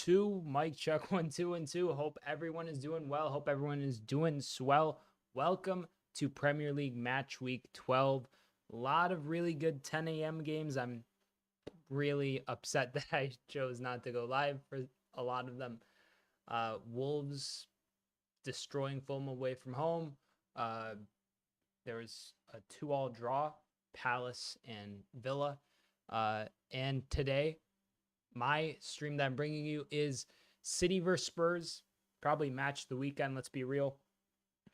2. Mike check 1, 2, and 2. Hope everyone is doing well. Hope everyone is doing swell. Welcome to Premier League Match Week 12. A lot of really good 10 a.m. games. I'm really upset that I chose not to go live for a lot of them. Wolves destroying Fulham away from home. There was a 2-2 draw, Palace and Villa. And today, my stream that I'm bringing you is City versus Spurs. Probably match the weekend, let's be real.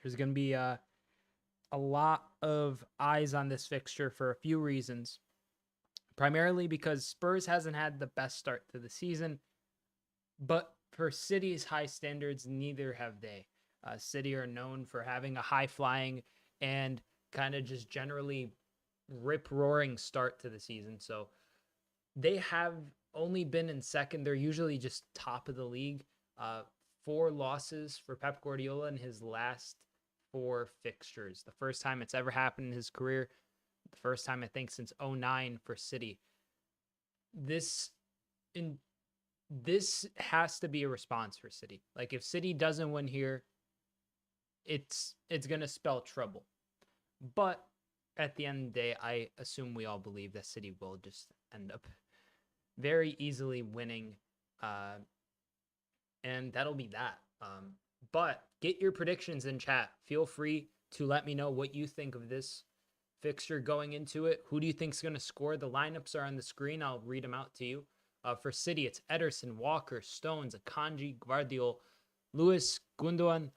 There's going to be a lot of eyes on this fixture for a few reasons. Primarily because Spurs hasn't had the best start to the season, but for City's high standards, neither have they. City are known for having a high-flying and kind of just generally rip-roaring start to the season. So they have only been in second. They're usually just top of the league. 4 losses for Pep Guardiola in his last 4 fixtures. The first time it's ever happened in his career. The first time, I think, since 2009 for City. This has to be a response for City. Like, if City doesn't win here, it's going to spell trouble. But at the end of the day, I assume we all believe that City will just end up very easily winning. And that'll be that. But get your predictions in chat. Feel free to let me know what you think of this fixture going into it. Who do you think is going to score? The lineups are on the screen. I'll read them out to you. For City, it's Ederson, Walker, Stones, Akanji, Gvardiol, Lewis, Gundogan,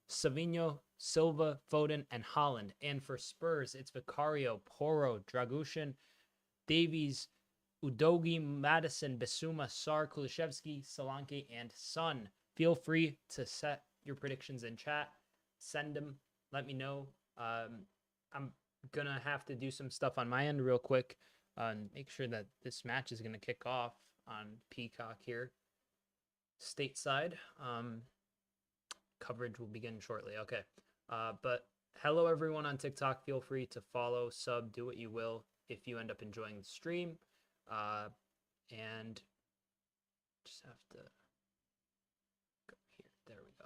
Savinho, Silva, Foden, and Haaland. And for Spurs, it's Vicario, Porro, Dragushin, Davies, Udogi, Madison, Bissouma, Sarr, Kulusevski, Solanke, and Son. Feel free to set your predictions in chat. Send them. Let me know. I'm going to have to do some stuff on my end real quick and make sure that this match is going to kick off on Peacock here. Stateside. Coverage will begin shortly. Okay. But hello, everyone on TikTok. Feel free to follow, sub, do what you will if you end up enjoying the stream. And just have to go here. There we go.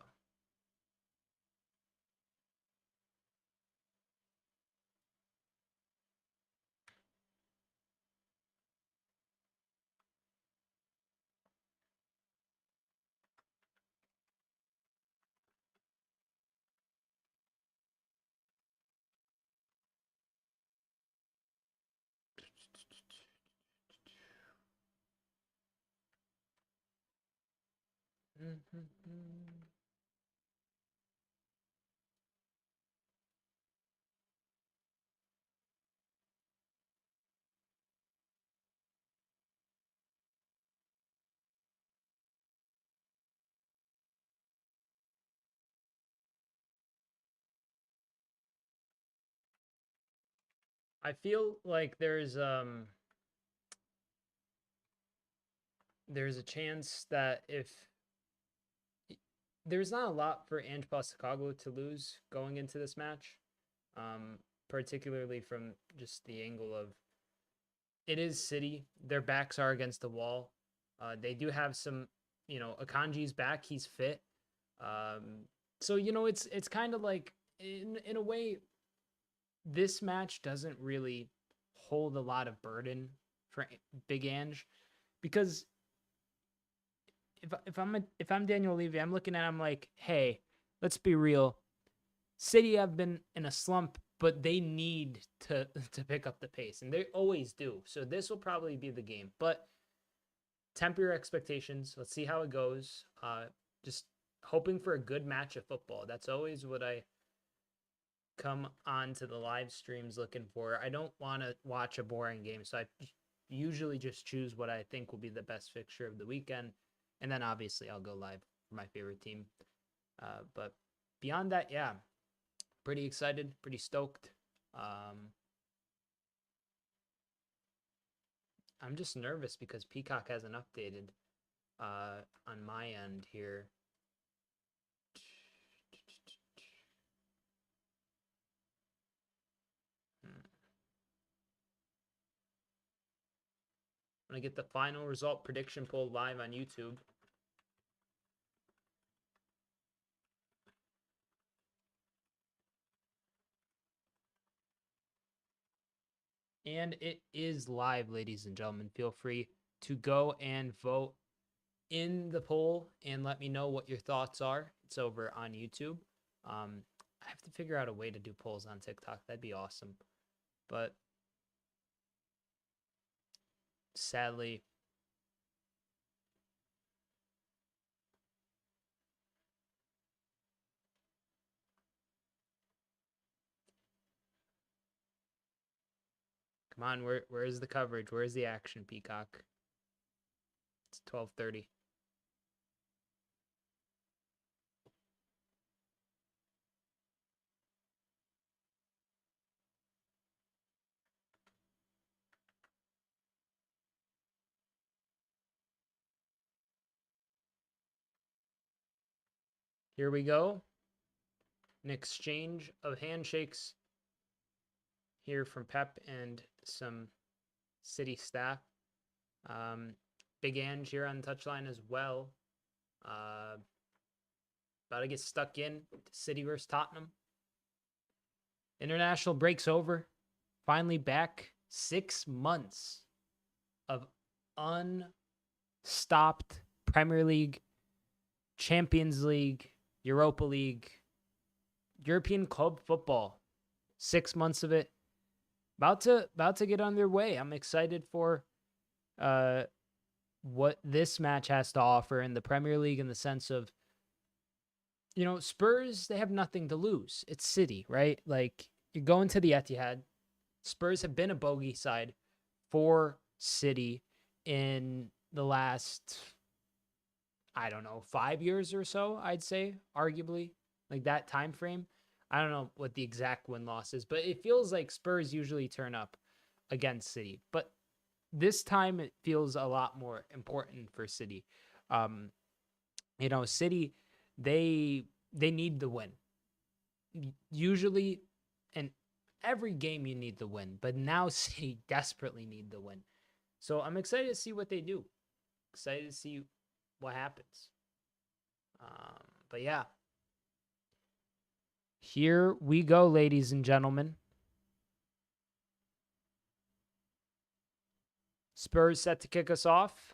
I feel like there's a chance that if there's not a lot for Ange Postecoglou to lose going into this match, particularly from just the angle of it is City. Their backs are against the wall. They do have some, Akanji's back. He's fit. So, it's kind of like, in a way, this match doesn't really hold a lot of burden for Big Ange, because if I'm Daniel Levy, I'm looking at him like, hey, let's be real. City have been in a slump, but they need to pick up the pace, and they always do. So this will probably be the game. But temper your expectations. Let's see how it goes. Just hoping for a good match of football. That's always what I come on to the live streams looking for. I don't want to watch a boring game, so I usually just choose what I think will be the best fixture of the weekend, and then obviously I'll go live for my favorite team. But beyond that, yeah, pretty excited, pretty stoked. I'm just nervous because Peacock hasn't updated on my end here. I'm going to get the final result prediction poll live on YouTube. And it is live, ladies and gentlemen. Feel free to go and vote in the poll and let me know what your thoughts are. It's over on YouTube. I have to figure out a way to do polls on TikTok. That'd be awesome. But sadly, come on, where is the coverage? Where is the action, Peacock? It's 12:30. Here we go. An exchange of handshakes here from Pep and some City staff. Big Ange here on the touchline as well. About to get stuck in. City versus Tottenham. International break's over. Finally back. 6 months of unstopped Premier League, Champions League, Europa League, European club football. 6 months of it. About to get underway. I'm excited for what this match has to offer in the Premier League, in the sense of, Spurs, they have nothing to lose. It's City, right? Like, you're going to the Etihad. Spurs have been a bogey side for City in the last, 5 years or so, I'd say, arguably. Like, that time frame. I don't know what the exact win-loss is, but it feels like Spurs usually turn up against City. But this time it feels a lot more important for City. City, they need the win. Usually, in every game you need the win, but now City desperately need the win. So I'm excited to see what they do. Excited to see what happens. But yeah. Here we go, ladies and gentlemen. Spurs set to kick us off,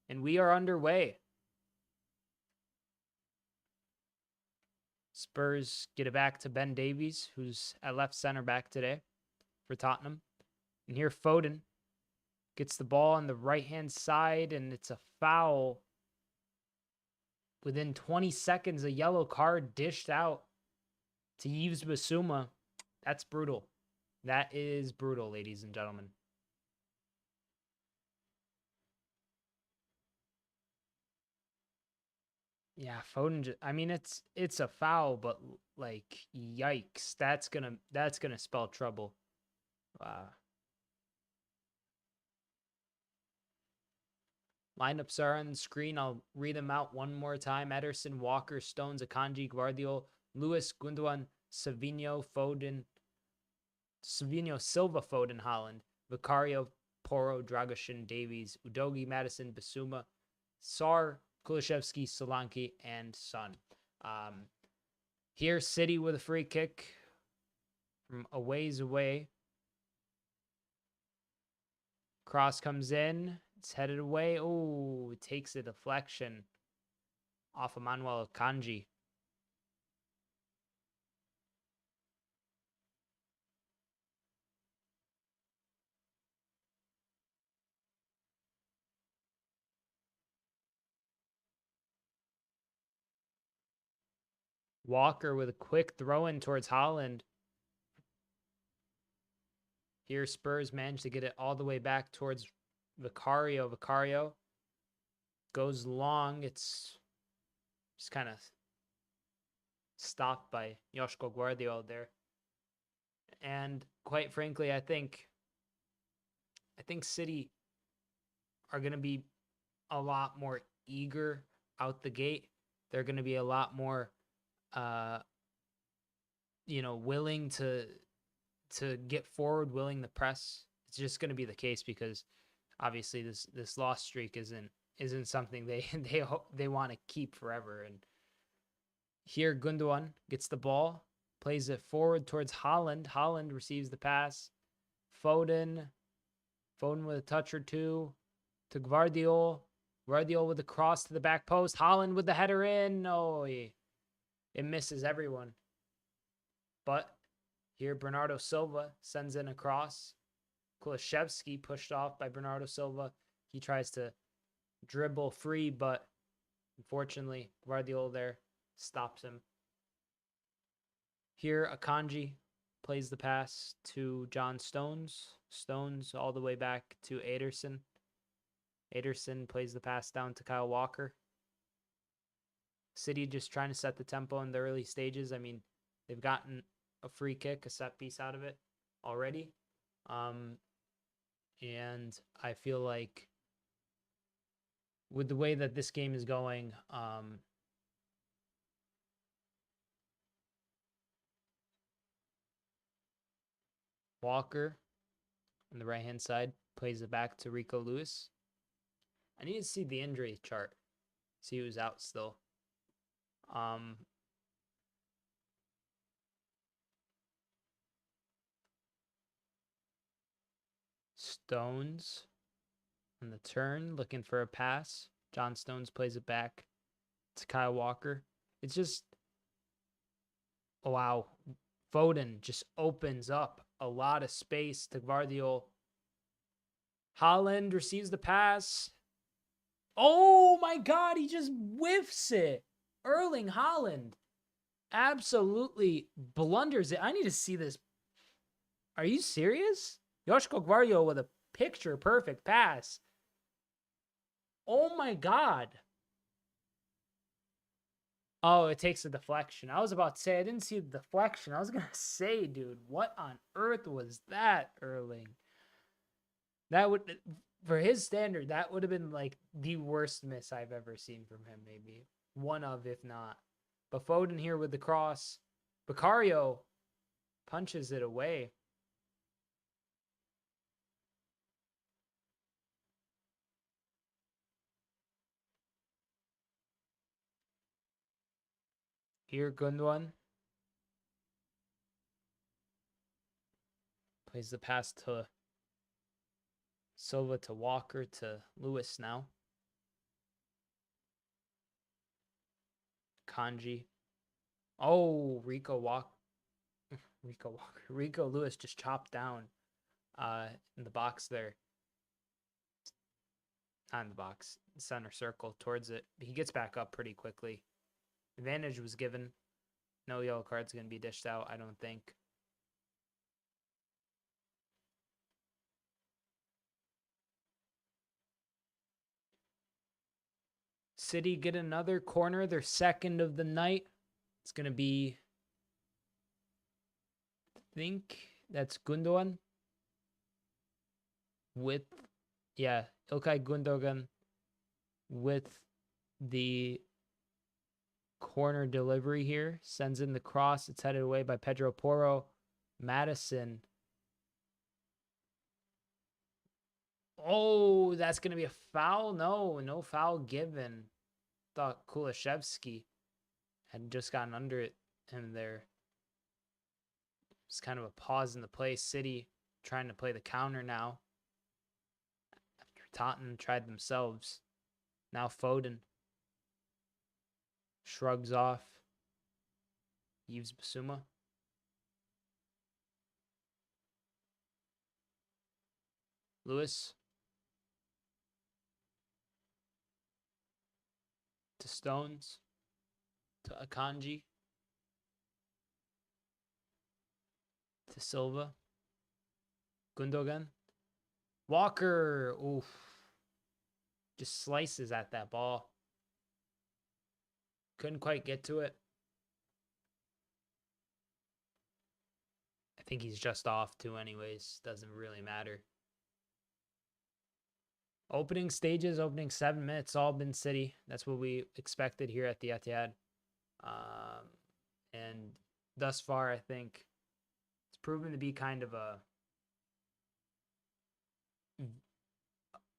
and we are underway. Spurs get it back to Ben Davies, who's at left center back today for Tottenham. And here Foden gets the ball on the right-hand side, and it's a foul. Within 20 seconds, a yellow card dished out to Yves Bissouma. That's brutal. That is brutal, ladies and gentlemen. Yeah, Foden. It's a foul, but like, yikes! That's gonna spell trouble. Lineups are on the screen. I'll read them out one more time. Ederson, Walker, Stones, Akanji, Guardiola, Lewis, Gundogan, Savinho, Silva, Foden, Haaland, Vicario, Porro, Dragoshin, Davies, Udogi, Madison, Bissouma, Sarr, Kulusevski, Solanke, and Son. Here, City with a free kick from a ways away. Cross comes in. It's headed away. Oh, it takes a deflection off of Manuel Akanji. Walker with a quick throw in towards Haaland. Here, Spurs managed to get it all the way back towards Vicario. Vicario goes long. It's just kind of stopped by Joško Guardiola there. And quite frankly, I think City are going to be a lot more eager out the gate. They're going to be a lot more willing to get forward, willing to press. It's just going to be the case because obviously this loss streak isn't something they want to keep forever. And here Gundogan gets the ball, plays it forward towards Haaland. Haaland receives the pass, Foden. Foden with a touch or two to Guardiola. Guardiola with the cross to the back post. Haaland with the header in. Oh, it misses everyone. But here, Bernardo Silva sends in a cross. Kulusevski pushed off by Bernardo Silva. He tries to dribble free, but unfortunately, Guardiola there stops him. Here, Akanji plays the pass to John Stones. Stones all the way back to Ederson. Ederson plays the pass down to Kyle Walker. City just trying to set the tempo in the early stages. I mean, they've gotten a free kick, a set piece out of it already. And I feel like with the way that this game is going, Walker on the right-hand side plays it back to Rico Lewis. I need to see the injury chart, see who's out still. Stones on the turn, looking for a pass. John Stones plays it back to Kyle Walker. It's just, oh, wow. Foden just opens up a lot of space to Guardiola. Haaland receives the pass. Oh my God, he just whiffs it. Erling Haaland absolutely blunders it. I need to see this. Are you serious? Joško Guardiola with a picture-perfect pass. Oh my God. Oh, it takes a deflection. I was about to say, I didn't see the deflection. I was going to say, dude, what on earth was that, Erling? That would, for his standard, that would have been like the worst miss I've ever seen from him, maybe. One of, if not. But Foden here with the cross. Vicario punches it away. Here, Gundogan plays the pass to Silva to Walker to Lewis now. Kanji. Oh, Rico Lewis just chopped down in the box there. Not in the box, center circle towards it. He gets back up pretty quickly. Advantage was given. No yellow card's going to be dished out, I don't think. City get another corner, their second of the night. It's going to be, I think that's Gundogan with, yeah, Ilkay Gundogan with the corner delivery here. Sends in the cross. It's headed away by Pedro Porro. Madison. Oh, that's going to be a foul? No foul given. Thought Kulusevski had just gotten under him there. It's kind of a pause in the play. City trying to play the counter now. After Tottenham tried themselves. Now Foden shrugs off Yves Bissouma. Lewis to Stones to Akanji to Silva. Gundogan. Walker. Oof. Just slices at that ball. Couldn't quite get to it. I think he's just off too anyways. Doesn't really matter. Opening stages, opening 7 minutes, all been City. That's what we expected here at the Etihad. And thus far, I think it's proven to be kind of a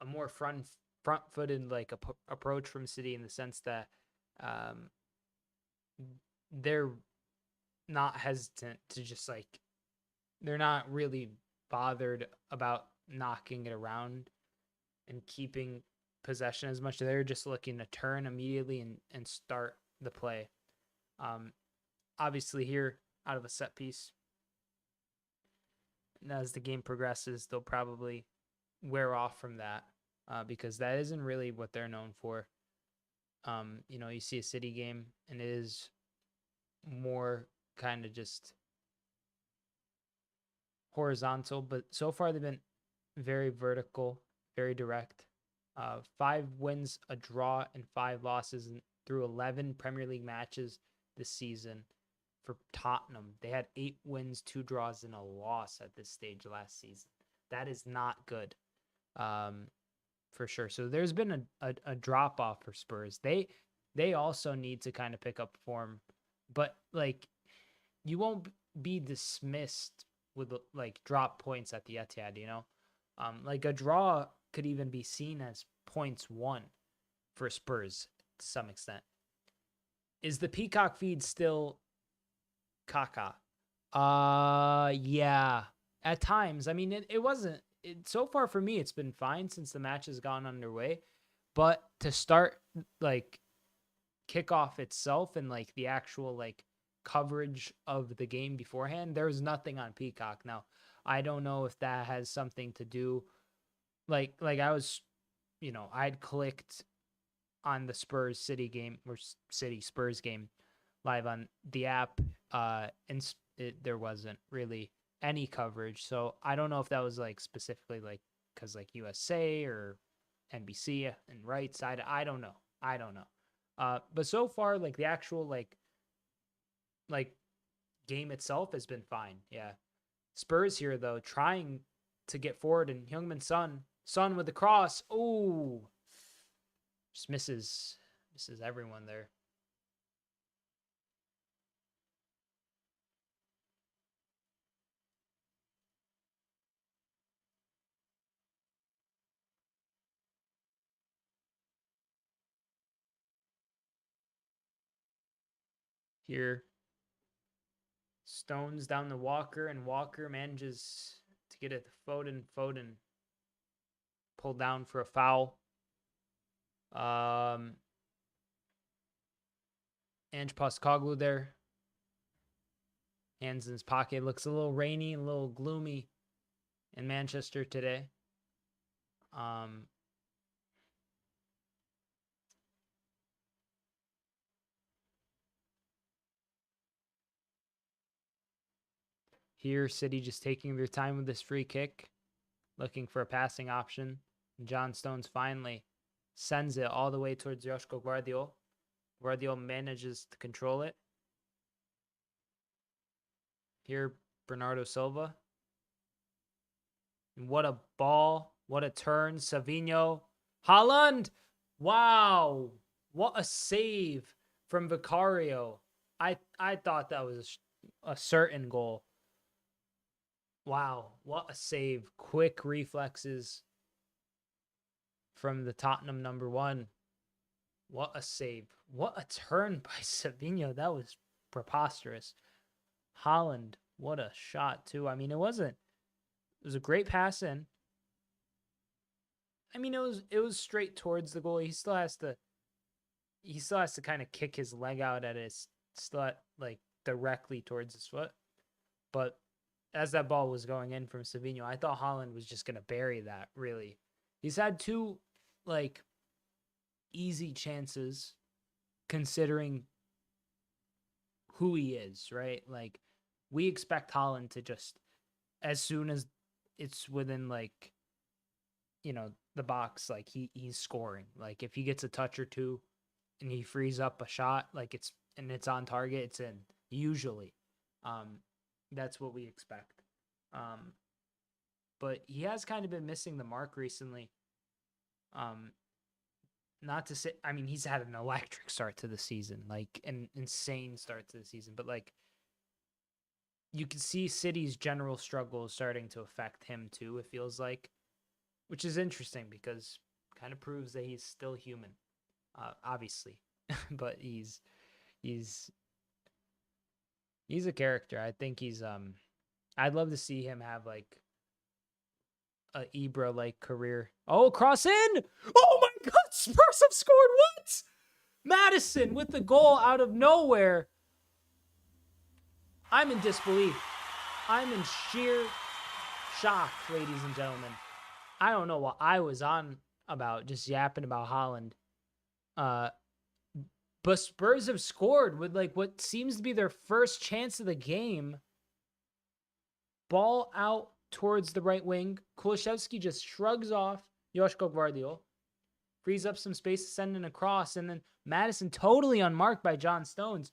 more front-footed like approach from City, in the sense that they're not hesitant to just like, they're not really bothered about knocking it around and keeping possession as much. They're just looking to turn immediately and start the play. Obviously here out of a set piece. And as the game progresses, they'll probably wear off from that because that isn't really what they're known for. You see a City game and it is more kind of just horizontal, but so far they've been very vertical, very direct. 5 wins, a draw, and 5 losses through 11 Premier League matches this season for Tottenham. They had 8 wins, 2 draws, and a loss at this stage last season. That is not good, for sure. So there's been a drop off for Spurs. They also need to kind of pick up form, but like you won't be dismissed with like drop points at the Etihad. Like a draw could even be seen as points won for Spurs to some extent. Is the Peacock feed still caca? Yeah, at times. I mean, it wasn't. So far for me, it's been fine since the match has gone underway. But to start like kickoff itself and like the actual like coverage of the game beforehand, there was nothing on Peacock. Now, I don't know if that has something to do. Like I was, I'd clicked on the Spurs City game or City Spurs game live on the app, and there wasn't really any coverage. So I don't know if that was like specifically like because like USA or NBC and right side. I don't know. But so far, like the actual like game itself has been fine. Yeah. Spurs here though, trying to get forward, and Heung-min Son with the cross. Oh, just misses everyone there. Here, Stones down to Walker, and Walker manages to get it to Foden. Foden pulled down for a foul. Ange Postecoglou there. Hands in his pocket. Looks a little rainy, a little gloomy in Manchester today. Here, City just taking their time with this free kick, looking for a passing option. And John Stones finally sends it all the way towards Joshko Guardiola. Guardiola manages to control it. Here, Bernardo Silva. And what a ball. What a turn. Savinho. Haaland. Wow. What a save from Vicario. I thought that was a certain goal. Wow. What a save. Quick reflexes from the Tottenham number 1. What a save. What a turn by Savinho. That was preposterous. Haaland, what a shot too. I mean, it was a great pass in. I mean, it was straight towards the goal. He still has to kind of kick his leg out at his slut like directly towards his foot. But as that ball was going in from Savinho, I thought Haaland was just going to bury that, really. He's had 2 like easy chances considering who he is, right? Like we expect Haaland to just, as soon as it's within like, the box, like he's scoring. Like if he gets a touch or 2 and he frees up a shot, like it's on target, it's in usually. That's what we expect. But he has kind of been missing the mark recently. Not to say, I mean, he's had an electric start to the season, like an insane start to the season, but like you can see City's general struggles starting to affect him too, it feels like, which is interesting because kind of proves that he's still human, obviously, but he's a character. I think I'd love to see him have like a Ibra-like career. Oh, cross in! Oh my God, Spurs have scored, what? Maddison with the goal out of nowhere. I'm in disbelief. I'm in sheer shock, ladies and gentlemen. I don't know what I was on about, just yapping about Haaland. But Spurs have scored with like what seems to be their first chance of the game. Ball out towards the right wing. Kulusevski just shrugs off Joško Guardiola, frees up some space to send in a cross, and then Maddison totally unmarked by John Stones.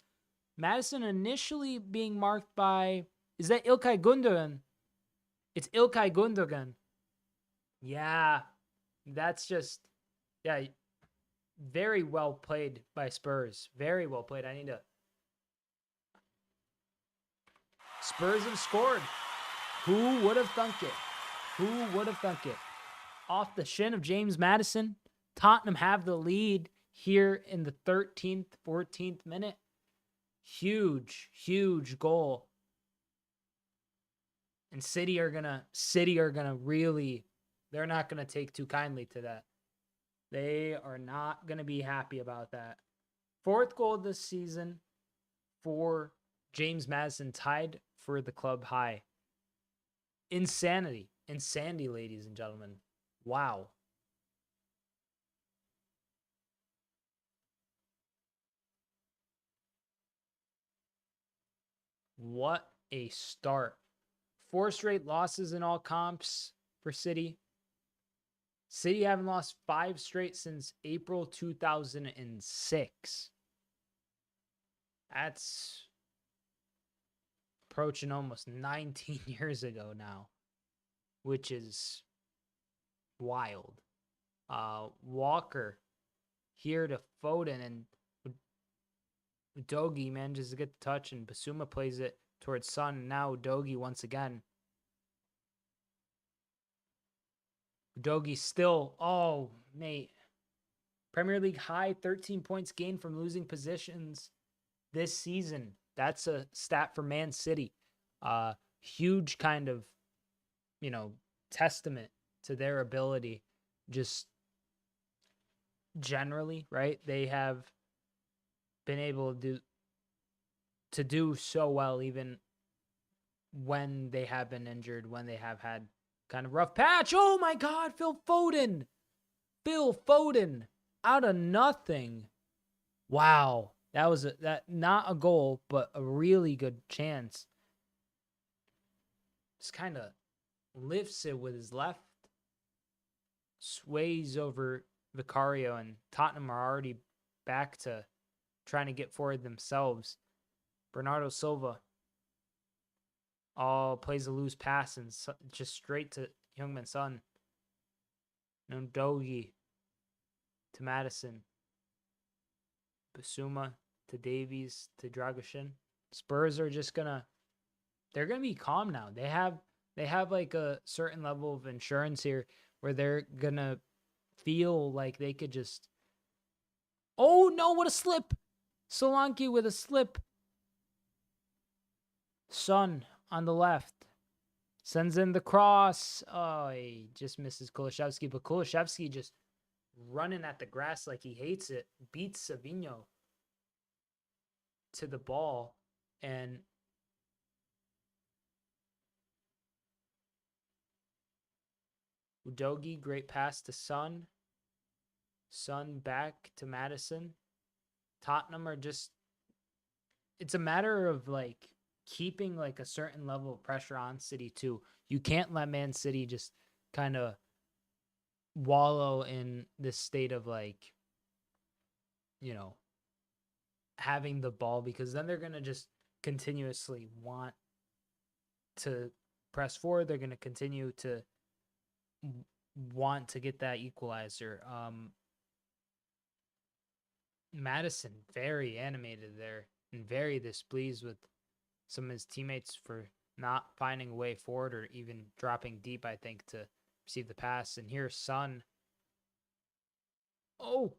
Maddison initially being marked by, is that Ilkay Gundogan? It's Ilkay Gundogan. Yeah, that's just, yeah, very well played by Spurs. Very well played. Spurs have scored. Who would have thunk it? Who would have thunk it? Off the shin of James Maddison, Tottenham have the lead here in the 13th, 14th minute. Huge, huge goal. And City are gonna really, they're not gonna take too kindly to that. They are not gonna be happy about that. 4th goal this season for James Maddison, tied for the club high. Insanity, ladies and gentlemen. Wow. What a start. 4 straight losses in all comps for City. City haven't lost 5 straight since April 2006. That's approaching almost 19 years ago now, which is wild. Walker here to Foden, and Udogie manages to get the touch, and Basuma plays it towards Son. Now Udogie once again. Udogie still, oh, mate. Premier League high, 13 points gained from losing positions this season. That's a stat for Man City. Huge kind of, testament to their ability just generally, right? They have been able to do so well even when they have been injured, when they have had kind of rough patch. Oh my God, Phil Foden out of nothing. Wow. That was not a goal, but a really good chance. Just kind of lifts it with his left, sways over Vicario, and Tottenham are already back to trying to get forward themselves. Bernardo Silva plays a loose pass and just straight to Heung-min Son. Ndogi to Maddison. Basuma to Davies to Dragoshin. Spurs are just they're gonna be calm now. They have like a certain level of insurance here where they're gonna feel like they could just, oh no, what a slip. Solanke with a slip. Son on the left sends in the cross. Oh, he just misses Kulusevski, but Kulusevski just running at the grass like he hates it, beats Savinho to the ball, and Udogie, great pass to Son. Son back to Maddison. Tottenham are just, it's a matter of like keeping like a certain level of pressure on City too. You can't let Man City just kind of wallow in this state of like, having the ball, because then they're going to just continuously want to press forward. They're going to continue to want to get that equalizer. Madison, very animated there and very displeased with some of his teammates for not finding a way forward or even dropping deep, I think, to receive the pass. And here's Son. Oh,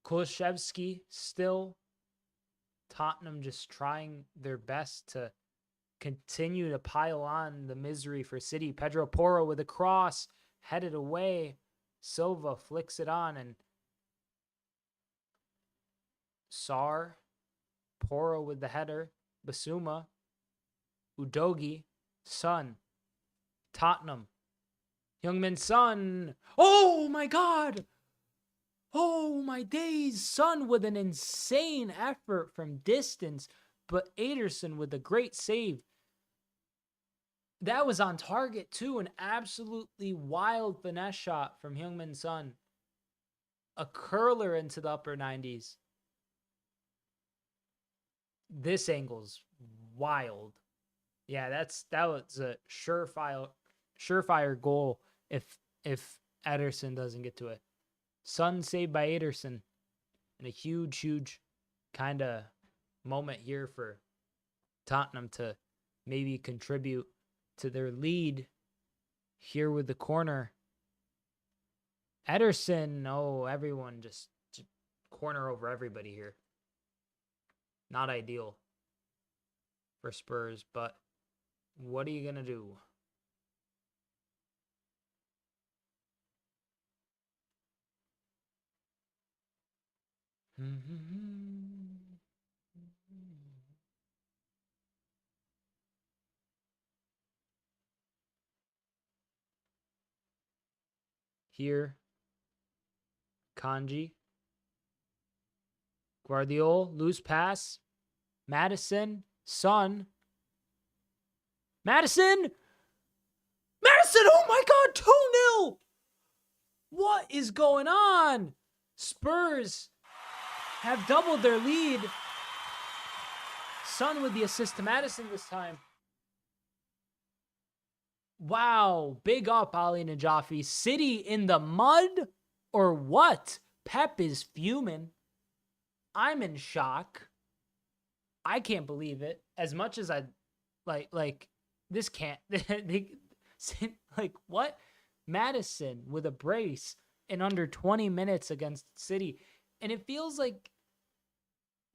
Kulusevski still. Tottenham just trying their best to continue to pile on the misery for City. Pedro Porro with a cross. headed away. Silva flicks it on, and Sar, Poro with the header, Basuma, Udogi, Son, Tottenham, Heung-min Son. Oh my God! Oh my days! Son with an insane effort from distance, but Ederson with a great save. That was on target too. An absolutely wild finesse shot from Heung-min Son. A curler into the upper 90s. This angle's wild. Yeah, that was a surefire goal if Ederson doesn't get to it. Son saved by Ederson. And a huge kind of moment here for Tottenham to maybe contribute to their lead here with the corner. Ederson, everyone just corner over everybody here. Not ideal for Spurs, but what are you going to do? Here, Kanji, Guardiola, loose pass, Madison, Son, Madison, oh my God, 2-0. What is going on? Spurs have doubled their lead. Son with the assist to Madison this time. Wow, big up Ali Najafi. City in the mud or what? Pep is fuming. I'm in shock. I can't believe it. As much as I like this can't like what? Madison with a brace in under 20 minutes against City. And it feels like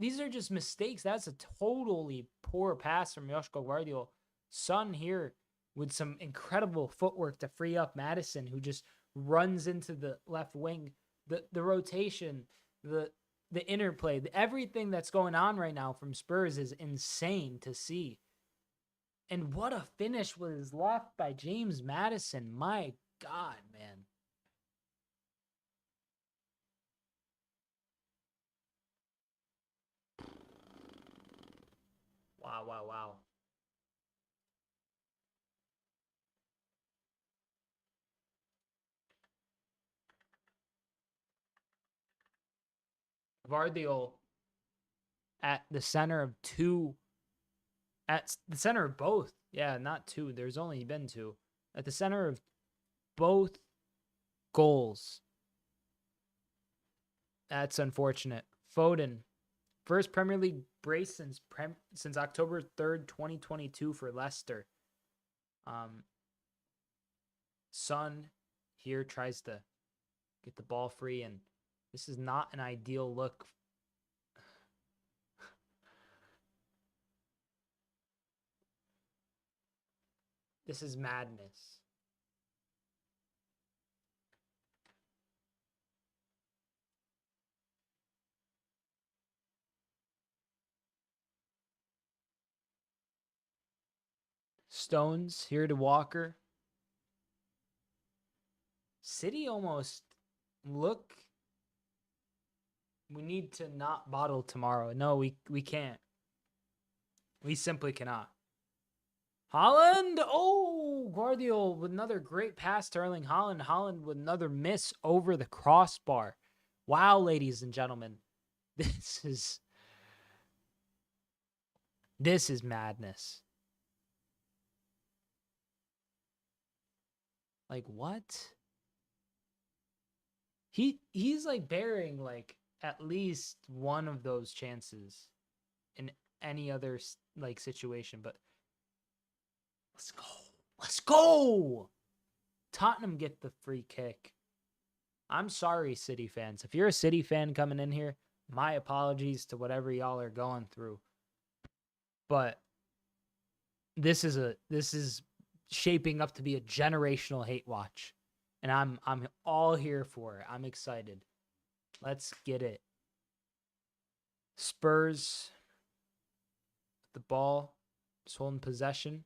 these are just mistakes. That's a totally poor pass from Joshko Guardiola. Son here with some incredible footwork to free up Madison, who just runs into the left wing. The rotation, the interplay, everything that's going on right now from Spurs is insane to see. And what a finish was left by James Madison. My God, man. Wow. Vardiol at the center of two. At the center of both. Yeah, not two. There's only been two. At the center of both goals. That's unfortunate. Foden, first Premier League brace since October 3rd, 2022 for Leicester. Son here tries to get the ball free, and this is not an ideal look. This is madness. Stones here to Walker. City almost look. We need to not bottle tomorrow. No, we can't. We simply cannot. Haaland. Oh, Guardiola with another great pass to Erling Haaland. Haaland with another miss over the crossbar. Wow, ladies and gentlemen. This is madness. Like what? He's like bearing like at least one of those chances in any other like situation, but let's go. Tottenham get the free kick. I'm sorry, City fans. If you're a City fan coming in here, my apologies to whatever y'all are going through. But this is shaping up to be a generational hate watch. And I'm all here for it. I'm excited. Let's get it. Spurs, the ball, just holding possession.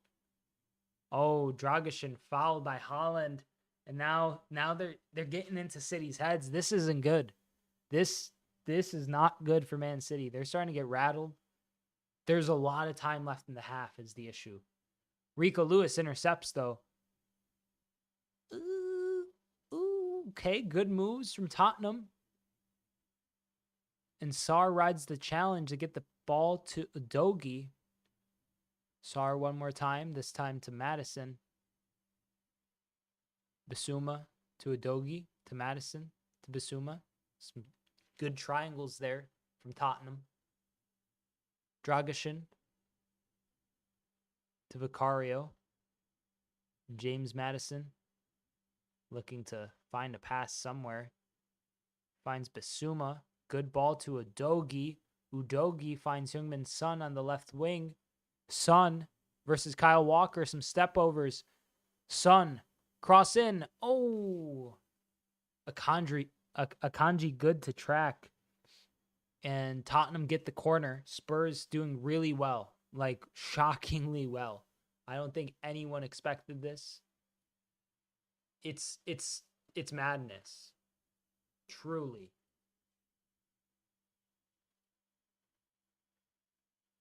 Oh, Dragusin fouled by Haaland. And now they're getting into City's heads. This isn't good. This is not good for Man City. They're starting to get rattled. There's a lot of time left in the half is the issue. Rico Lewis intercepts, though. Okay, good moves from Tottenham. And Sarr rides the challenge to get the ball to Udogie. Sarr one more time, this time to Madison. Bissouma to Udogie, to Madison, to Bissouma. Some good triangles there from Tottenham. Dragusin to Vicario. James Madison looking to find a pass somewhere. Finds Bissouma. Good ball to Udogie. Udogie finds Heung-min Son on the left wing. Son versus Kyle Walker. Some step overs. Son. Cross in. Oh. Akanji good to track. And Tottenham get the corner. Spurs doing really well. Like, shockingly well. I don't think anyone expected this. It's madness. Truly.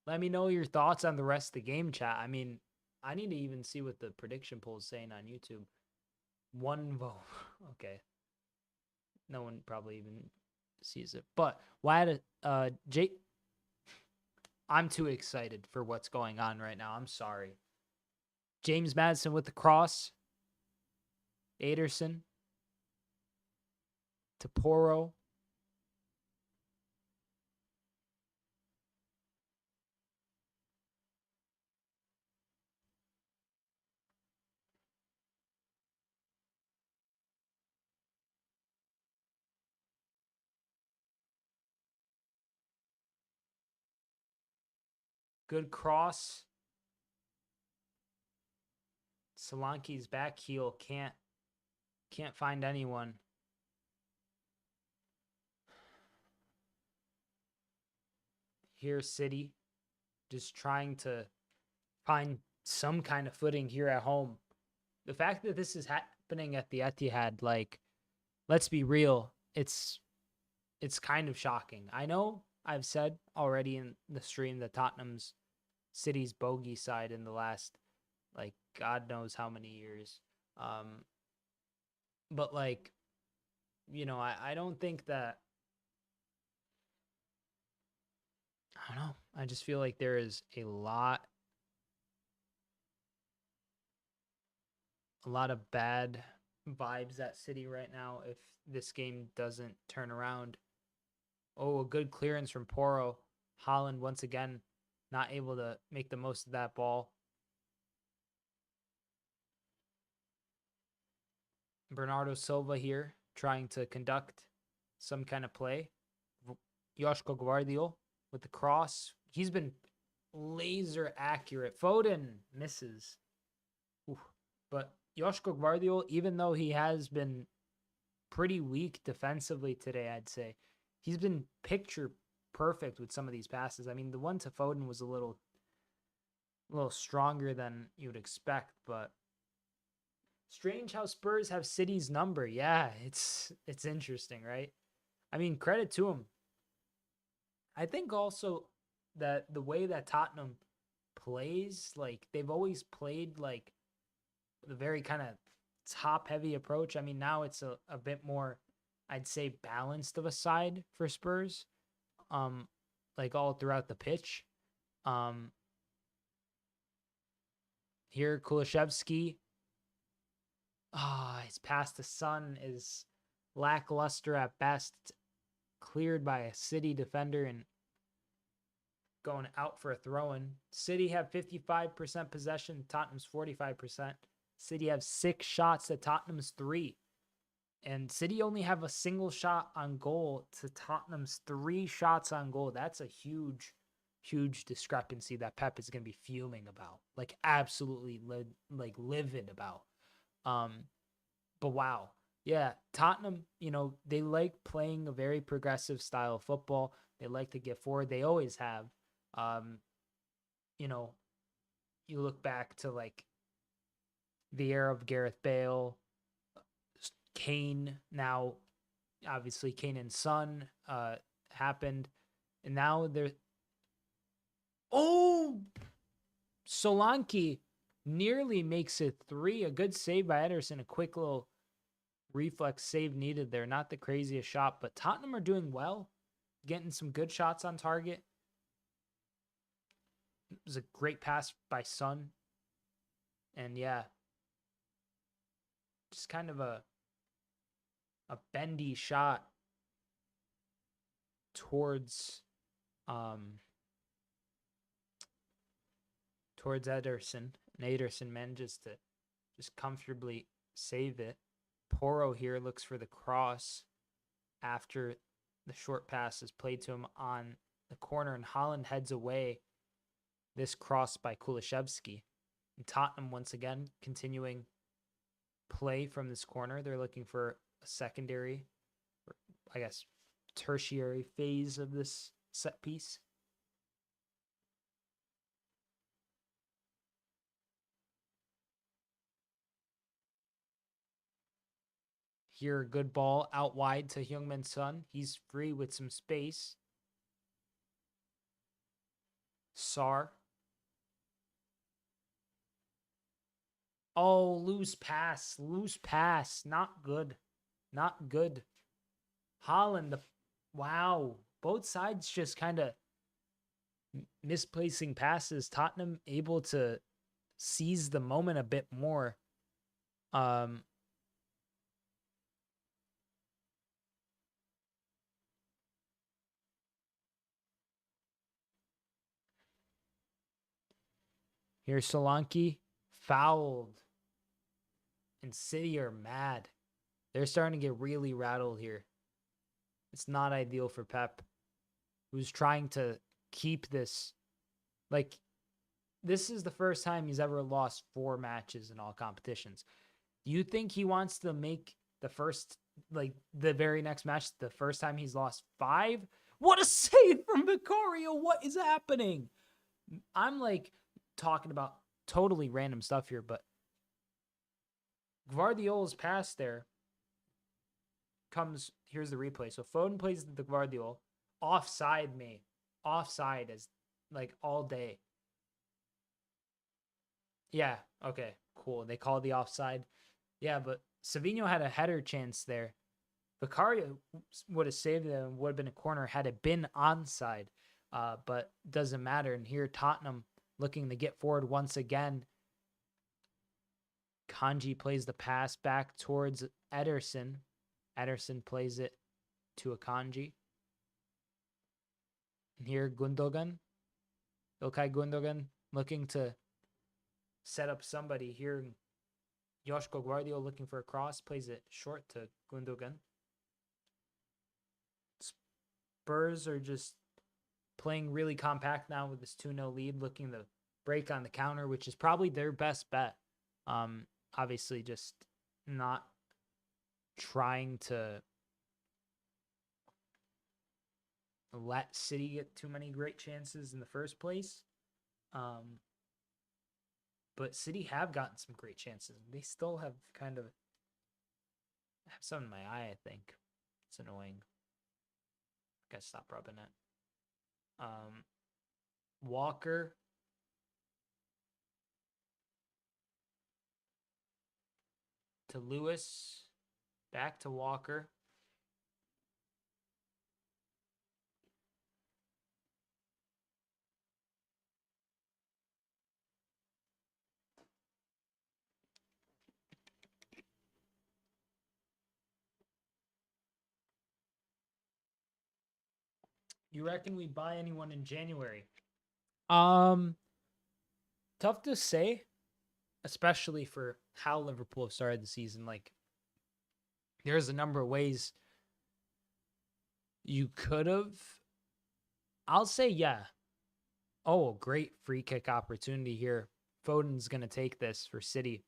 Let me know your thoughts on the rest of the game, chat. I mean, I need to even see what the prediction poll is saying on YouTube. 1 vote. Okay. No one probably even sees it. But why I'm too excited for what's going on right now. I'm sorry. James Madison with the cross. Ederson to Porro. Good cross. Solanke's back heel can't find anyone. Here's City just trying to find some kind of footing here at home. The fact that this is happening at the Etihad, like, let's be real, it's kind of shocking. I know I've said already in the stream that Tottenham's City's bogey side in the last, like, God knows how many years. But, like, you know, I don't think that, I don't know. I just feel like there is a lot of bad vibes at City right now if this game doesn't turn around. Oh, a good clearance from Porro. Haaland once again not able to make the most of that ball. Bernardo Silva here trying to conduct some kind of play. Joshua Guardiola with the cross. He's been laser accurate. Foden misses. Ooh. But Joshua Guardiola, even though he has been pretty weak defensively today, I'd say, he's been picture perfect with some of these passes. I mean, the one to Foden was a little stronger than you would expect, but strange how Spurs have City's number. Yeah, it's interesting, right? I mean, credit to him. I think also that the way that Tottenham plays, like, they've always played like the very kind of top-heavy approach. I mean, now it's a bit more, I'd say, balanced of a side for Spurs, like all throughout the pitch. Here, Kulishevsky. His pass to Son is lackluster at best. Cleared by a City defender and going out for a throw-in. City have 55% possession. Tottenham's 45%. City have 6 shots to Tottenham's 3. And City only have a single shot on goal to Tottenham's 3 shots on goal. That's a huge discrepancy that Pep is going to be fuming about. Like, absolutely livid about. But wow. Yeah, Tottenham, they like playing a very progressive style of football. They like to get forward. They always have. Um, you know, you look back to like the era of Gareth Bale, Kane. Now, obviously, Kane and Son happened, and now they're. Oh, Solanke nearly makes it 3. A good save by Ederson. A quick little reflex save needed there. Not the craziest shot, but Tottenham are doing well, getting some good shots on target. It was a great pass by Son. And yeah, just kind of a bendy shot towards Ederson. And Ederson manages to just comfortably save it. Porro here looks for the cross after the short pass is played to him on the corner, and Haaland heads away. This cross by Kulishevsky. And Tottenham once again continuing play from this corner. They're looking for a secondary, or I guess tertiary phase of this set piece. Here, a good ball out wide to Heung-min Son. He's free with some space. Sar. Oh, loose pass. Not good. Not good. Haaland, wow. Both sides just kind of misplacing passes. Tottenham able to seize the moment a bit more. Here's Solanke, fouled. And City are mad. They're starting to get really rattled here. It's not ideal for Pep, who's trying to keep this. Like, this is the first time he's ever lost 4 matches in all competitions. Do you think he wants to make the very next match the first time he's lost 5? What a save from Vicario. What is happening? I'm like talking about totally random stuff here, but Guardiola's pass there comes, here's the replay. So Foden plays the Guardiola. Offside me. Offside as like all day. Yeah, okay, cool. They called the offside. Yeah, but Savinho had a header chance there. Vicario would have saved it and would have been a corner had it been onside. But doesn't matter. And here Tottenham looking to get forward once again. Kanji plays the pass back towards Ederson. Ederson plays it to Akanji. And here Gundogan. Ilkay Gundogan looking to set up somebody here. Joshko Guardiola looking for a cross. Plays it short to Gundogan. Spurs are just playing really compact now with this 2-0 lead. Looking to break on the counter, which is probably their best bet. Obviously just not trying to let City get too many great chances in the first place. But City have gotten some great chances. They still have kind of have some in my eye, I think. It's annoying. Gotta stop rubbing it. Walker. To Lewis. Back to Walker. You reckon we buy anyone in January? Tough to say, especially for how Liverpool have started the season. Like, there's a number of ways you could have. I'll say, yeah. Oh, great free kick opportunity here. Foden's going to take this for City.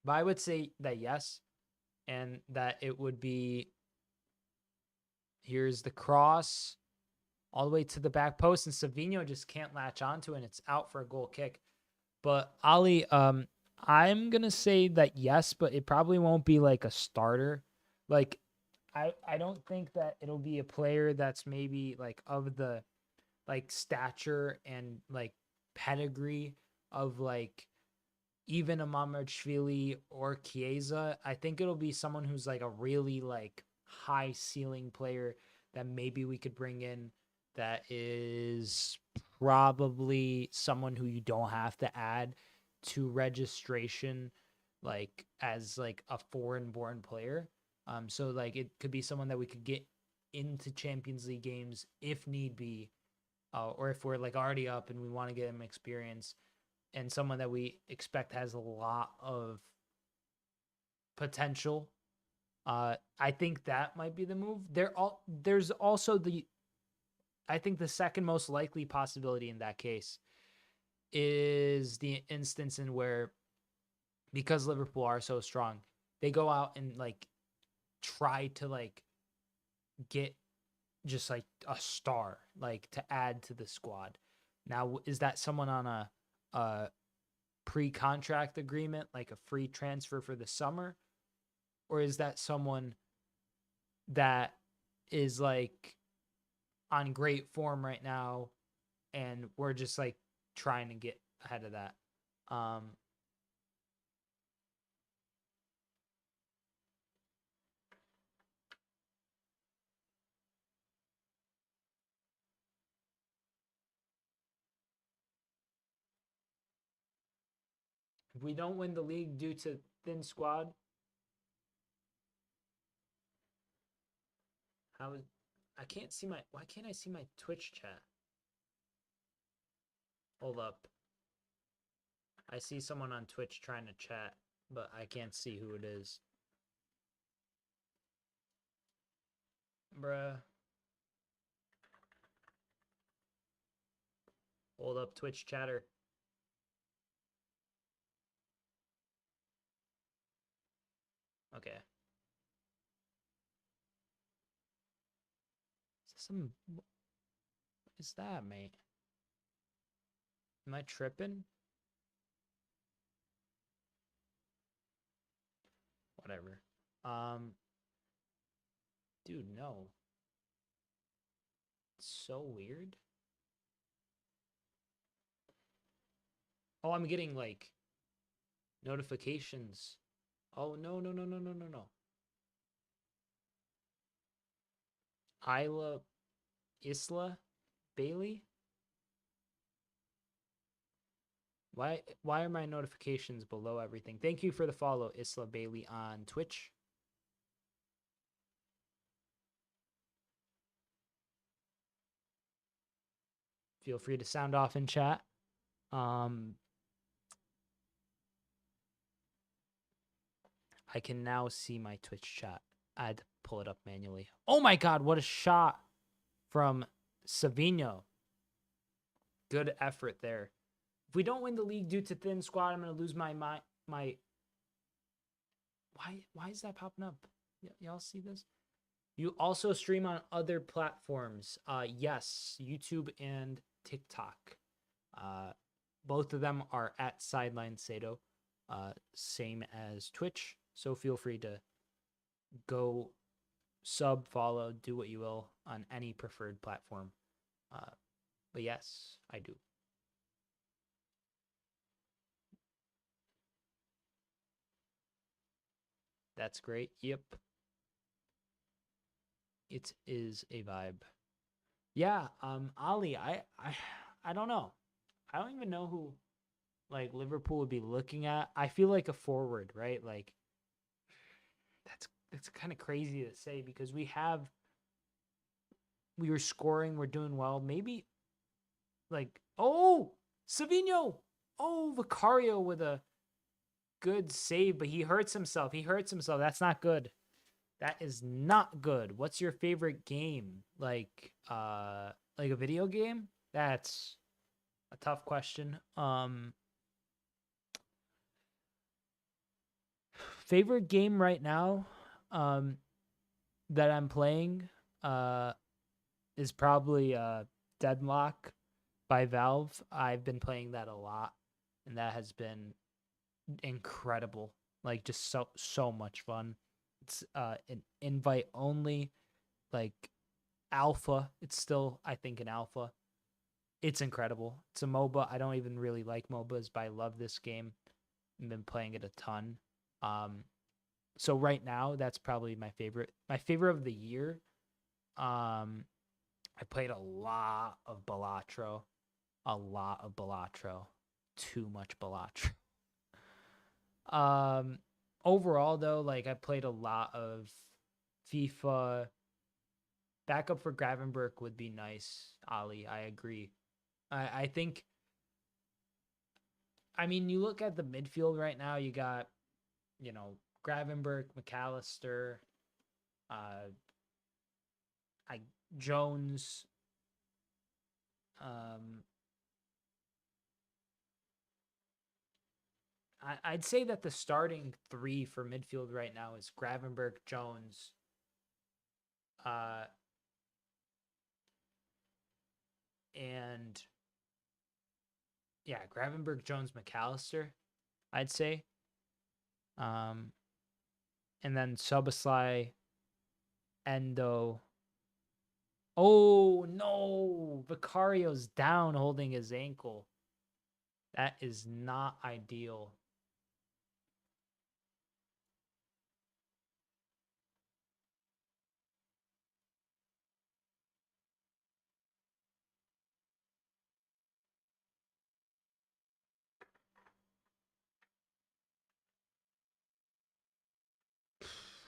But I would say that yes. and that it would be, here's the cross all the way to the back post, and Savinho just can't latch onto it, and it's out for a goal kick. But Ali, I'm gonna say that yes, but it probably won't be like a starter. Like, I don't think that it'll be a player that's maybe like of the like stature and like pedigree of like even a Mamardashvili or Chiesa. I think it'll be someone who's like a really like high ceiling player that maybe we could bring in, that is probably someone who you don't have to add to registration like as like a foreign born player. So like it could be someone that we could get into Champions League games if need be, or if we're like already up and we want to get him experience, and someone that we expect has a lot of potential. I think that might be the move. There's also I think the second most likely possibility in that case is the instance in where, because Liverpool are so strong, they go out and like try to like get just like a star like to add to the squad. Now, is that someone on a pre-contract agreement, like a free transfer for the summer, or is that someone that is like on great form right now and we're just like trying to get ahead of that? If we don't win the league due to thin squad, how is, I can't see my, why can't I see my Twitch chat? Hold up. I see someone on Twitch trying to chat, but I can't see who it is. Bruh. Hold up, Twitch chatter. Okay. What is that, mate? Am I tripping? Whatever. Dude, no. It's so weird. Oh, I'm getting like notifications. Oh, no, no, no, no, no, no, no. Isla Bailey? Why are my notifications below everything? Thank you for the follow, Isla Bailey on Twitch. Feel free to sound off in chat. I can now see my Twitch chat. I had to pull it up manually. Oh my god, what a shot from Savinho. Good effort there. If we don't win the league due to thin squad, I'm going to lose my why is that popping up? Y'all see this? You also stream on other platforms. Yes, YouTube and TikTok. Both of them are at Sideline Sedo, same as Twitch. So feel free to go sub, follow, do what you will on any preferred platform. But yes, I do. That's great. Yep. It is a vibe. Yeah, Ali, I don't know. I don't even know who like Liverpool would be looking at. I feel like a forward, right? Like that's kind of crazy to say because we were scoring, we're doing well. Maybe like, oh, Savinho. Oh, Vicario with a good save, but he hurts himself. That's not good. That is not good. What's your favorite game? Like a video game? That's a tough question. Favorite game right now that I'm playing is probably Deadlock by Valve. I've been playing that a lot, and that has been incredible. Like, just so much fun. It's an invite only, like, alpha. It's still, I think, an alpha. It's incredible. It's a MOBA. I don't even really like MOBAs, but I love this game. I've been playing it a ton. So right now, that's probably my favorite. My favorite of the year. I played a lot of Balatro. A lot of Balatro. Too much Balatro. Overall, though, like, I played a lot of FIFA. Backup for Gravenberg would be nice, Ali. I agree. I think, I mean, you look at the midfield right now, you got, Gravenberg, McAllister, Jones, I'd say that the starting three for midfield right now is Gravenberg, Jones, and Gravenberg, Jones, McAllister, I'd say. And then Soboslai, Endo. Oh, no. Vicario's down holding his ankle. That is not ideal.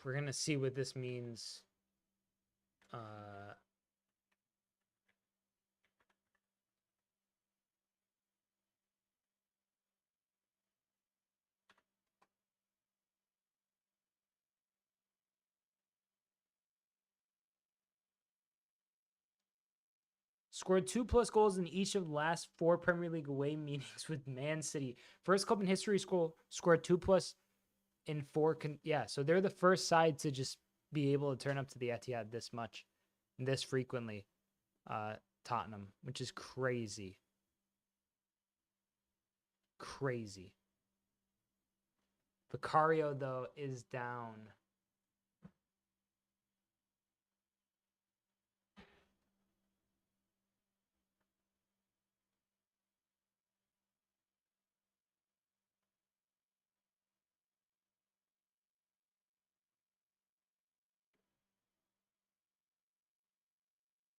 We're going to see what this means. Scored 2+ goals in each of the last 4 Premier League away meetings with Man City. First club in history scored 2+ in 4. So they're the first side to just be able to turn up to the Etihad this much and this frequently. Tottenham, which is crazy. Crazy. Vicario, though, is down.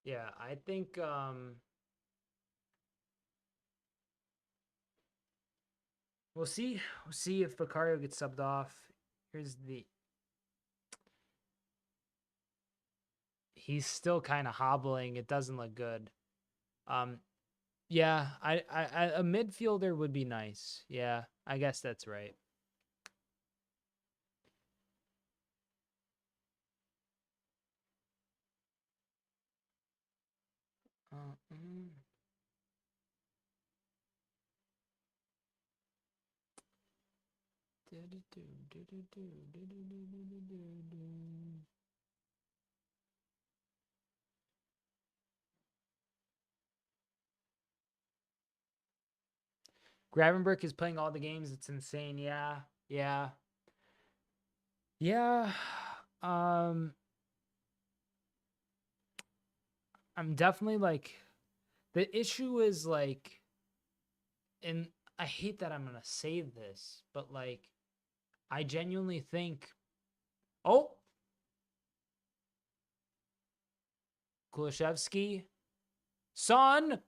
Yeah, I think we'll see. We'll see if Vicario gets subbed off. He's still kind of hobbling. It doesn't look good. Yeah, a midfielder would be nice. Yeah, I guess that's right. Gravenberg is playing all the games. It's insane. Yeah. I'm definitely like, the issue is like, and I hate that I'm gonna say this, but like, I genuinely think, Kulishevsky, Son,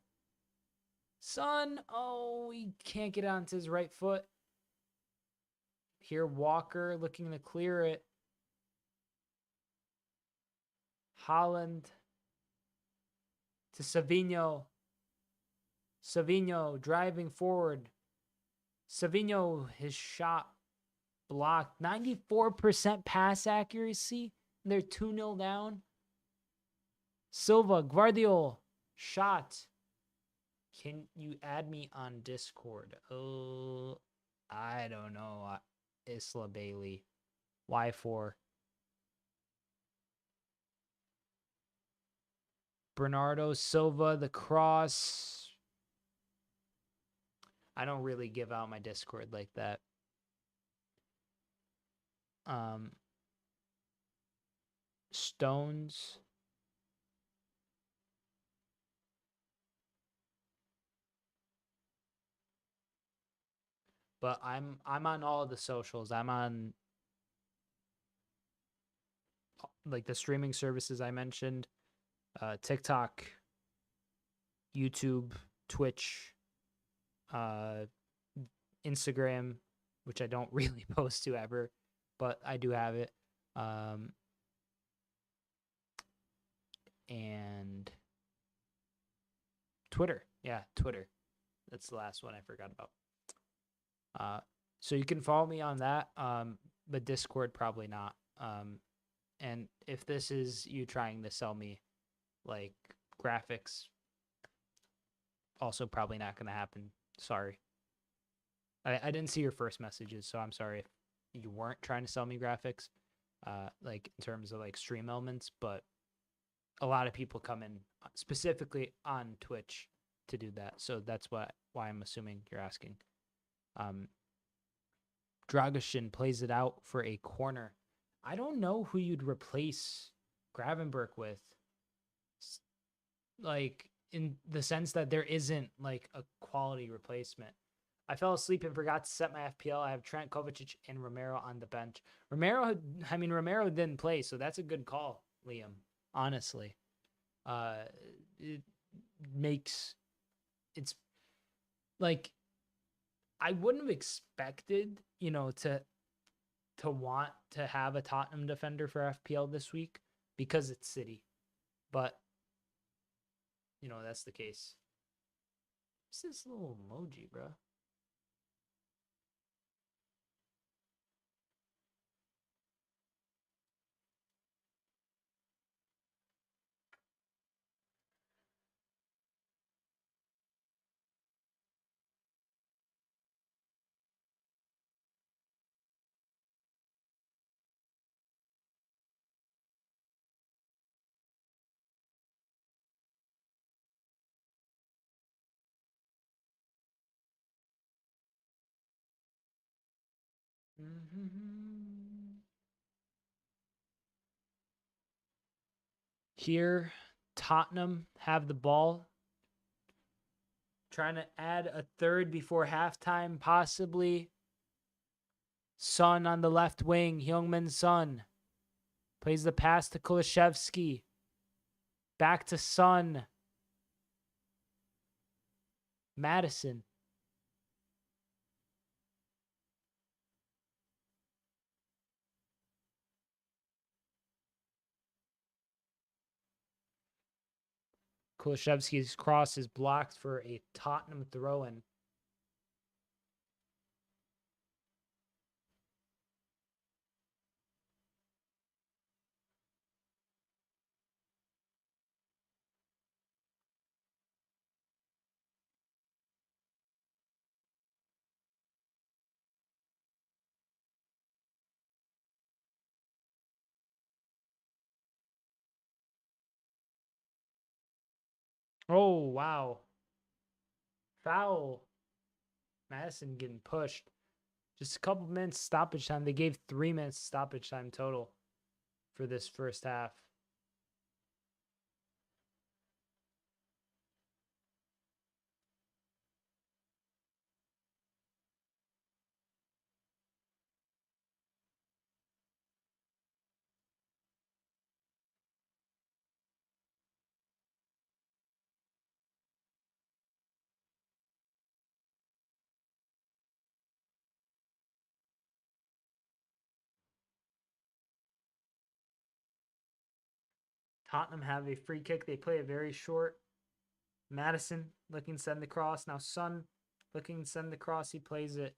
he can't get onto his right foot. Here, Walker looking to clear it. Haaland to Savinho. Savinho driving forward. Savinho, his shot blocked. 94% pass accuracy. They're 2-0 down. Silva, Guardiola, shot. Can you add me on Discord? Oh, I don't know. Isla Bailey. Y4. Bernardo Silva, the cross. I don't really give out my Discord like that. Stones. But I'm on all of the socials. I'm on like the streaming services I mentioned. TikTok, YouTube, Twitch, Instagram, which I don't really post to ever, but I do have it. And Twitter. Yeah, Twitter. That's the last one I forgot about. So you can follow me on that, but Discord probably not. And if this is you trying to sell me like graphics, also probably not going to happen. Sorry. I didn't see your first messages, so I'm sorry if you weren't trying to sell me graphics, like in terms of like stream elements, but a lot of people come in specifically on Twitch to do that. So that's why I'm assuming you're asking. Dragusin plays it out for a corner. I don't know who you'd replace Gravenberch with. Like, in the sense that there isn't like a quality replacement. I fell asleep and forgot to set my FPL. I have Trent, Kovacic, and Romero on the bench. Romero didn't play, so that's a good call, Liam. Honestly, it's like I wouldn't have expected, to want to have a Tottenham defender for FPL this week because it's City, but that's the case. What's this little emoji, bro? Here, Tottenham have the ball. Trying to add a third before halftime, possibly. Son on the left wing, Heung-min Son. Plays the pass to Kulishevsky. Back to Son. Madison. Kulishevsky's cross is blocked for a Tottenham throw-in. Oh, wow. Foul. Madison getting pushed. Just a couple minutes stoppage time. They gave 3 minutes stoppage time total for this first half. Tottenham have a free kick. They play it very short. Madison looking to send the cross. Now Son looking to send the cross. He plays it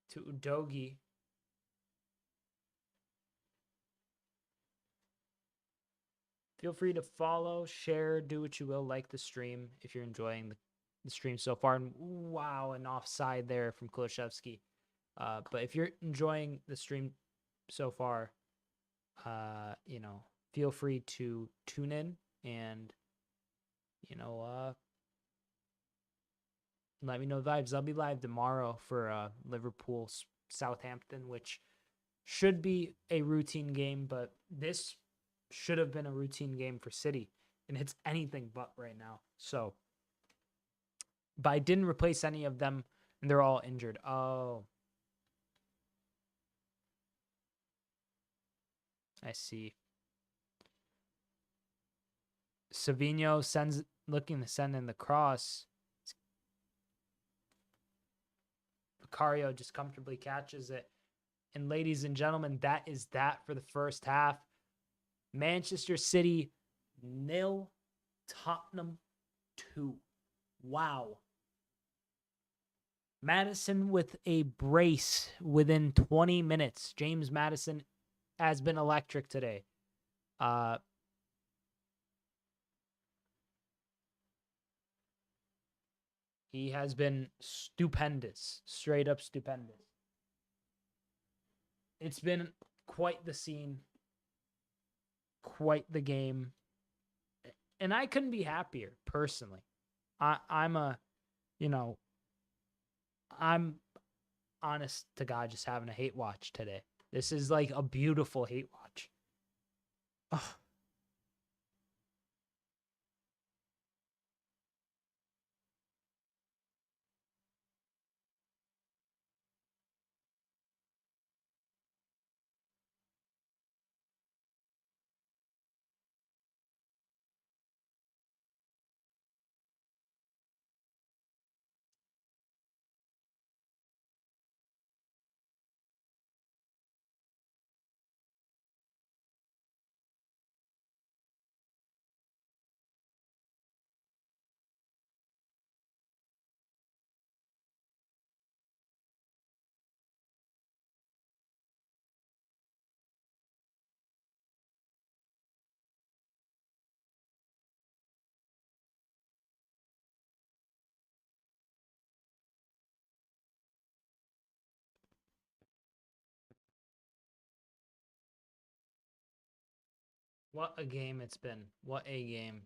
to Udogi. Feel free to follow, share, do what you will, like the stream if you're enjoying the stream so far. And wow, an offside there from Kulishevsky. But if you're enjoying the stream so far, feel free to tune in and, let me know the vibes. I'll be live tomorrow for Liverpool Southampton, which should be a routine game, but this should have been a routine game for City, and it's anything but right now. So, but I didn't replace any of them, and they're all injured. Oh, I see. Savinho looking to send in the cross. Vicario just comfortably catches it. And ladies and gentlemen, that is that for the first half. Manchester City 0, Tottenham 2. Wow. Maddison with a brace within 20 minutes. James Maddison has been electric today. He has been stupendous, straight up stupendous. It's been quite the scene, quite the game, and I couldn't be happier personally. I'm honest to God just having a hate watch today. This is like a beautiful hate watch. Oh. What a game it's been. What a game.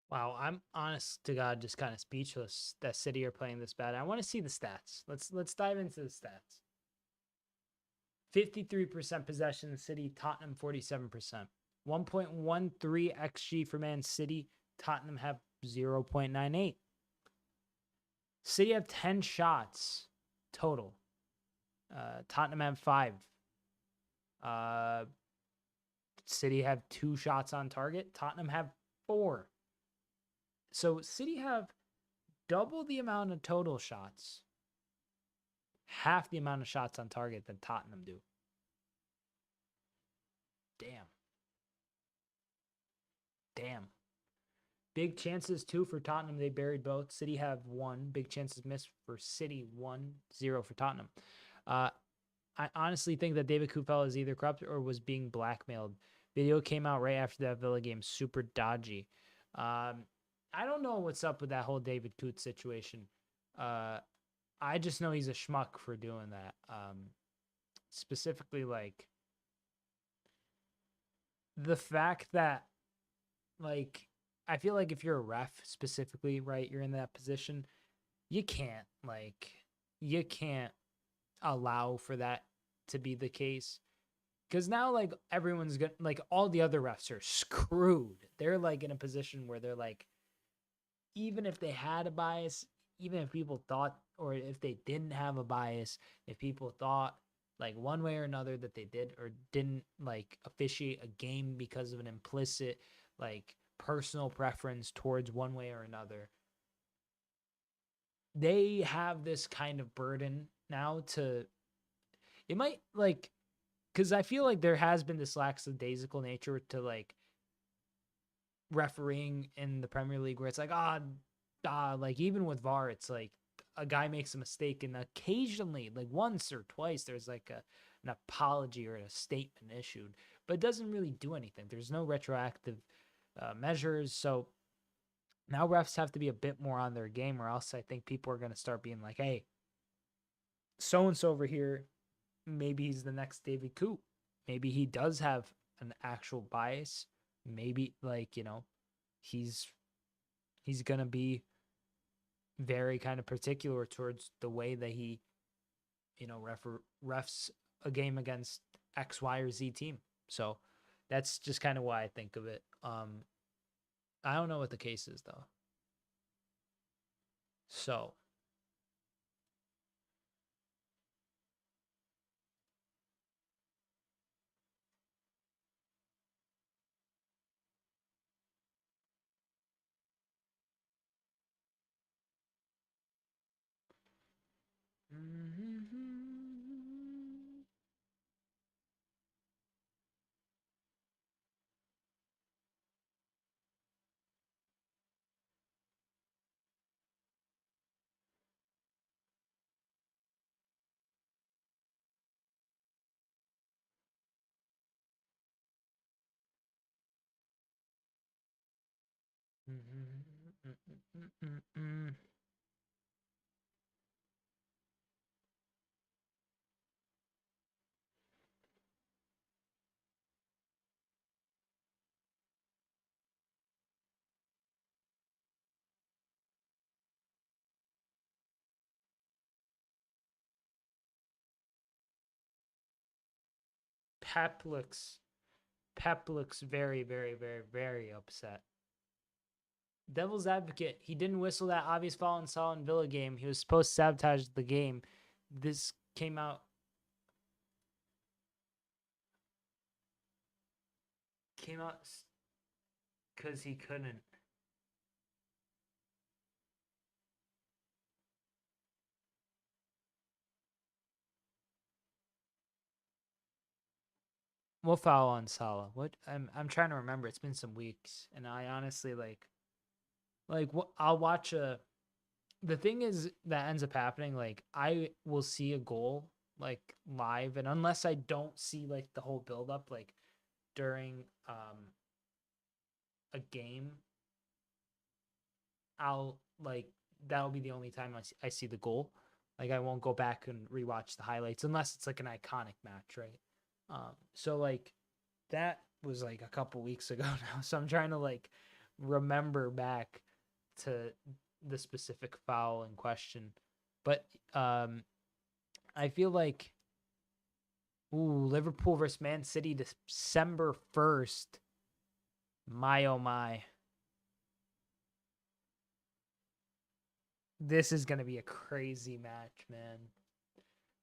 Wow, I'm honest to God just kind of speechless that City are playing this bad. I want to see the stats. Let's dive into the stats. 53% possession City, Tottenham 47%. 1.13 XG for Man City, Tottenham have 0.98. City have 10 shots total. Tottenham have 5. City have 2 shots on target. Tottenham have 4. So City have double the amount of total shots, half the amount of shots on target than Tottenham do. Damn. Big chances too for Tottenham. They buried both. City have 1. Big chances missed for City. 1-0 for Tottenham. I honestly think that David Kufel is either corrupt or was being blackmailed. Video came out right after that Villa game. Super dodgy. I don't know what's up with that whole David Coote situation. I just know he's a schmuck for doing that. Specifically, like, the fact that, like, I feel like if you're a ref specifically, right, you're in that position, you can't allow for that to be the case. Because now, like, everyone's gonna, like, all the other refs are screwed. They're, like, in a position where they're, like, even if they had a bias, even if people thought, or if they didn't have a bias, if people thought, like, one way or another that they did or didn't, like, officiate a game because of an implicit, like, personal preference towards one way or another, they have this kind of burden now to, it might, like, because I feel like there has been this lackadaisical nature to, like, refereeing in the Premier League where it's like, like, even with VAR, it's like a guy makes a mistake and occasionally, like once or twice, there's like an apology or a statement issued, but it doesn't really do anything. There's no retroactive measures. So now refs have to be a bit more on their game, or else I think people are going to start being like, hey, so-and-so over here, maybe he's the next David Coote. Maybe he does have an actual bias. Maybe, like, he's going to be very kind of particular towards the way that he, refs a game against X, Y, or Z team. So that's just kind of why I think of it. I don't know what the case is, though. So Pep looks very, very, very, very upset. Devil's advocate, he didn't whistle that obvious foul in Salah and Villa game. He was supposed to sabotage the game. This came out because he couldn't. What foul on Salah? What I'm trying to remember. It's been some weeks, and I honestly what I'll watch a. The thing is that ends up happening. Like, I will see a goal like live, and unless I don't see like the whole build up like during a game, I'll like that'll be the only time I see the goal. Like, I won't go back and rewatch the highlights unless it's like an iconic match, right? So like that was like a couple weeks ago now. So I'm trying to like remember back to the specific foul in question. But I feel like Liverpool versus Man City December 1st. My oh my. This is going to be a crazy match, man.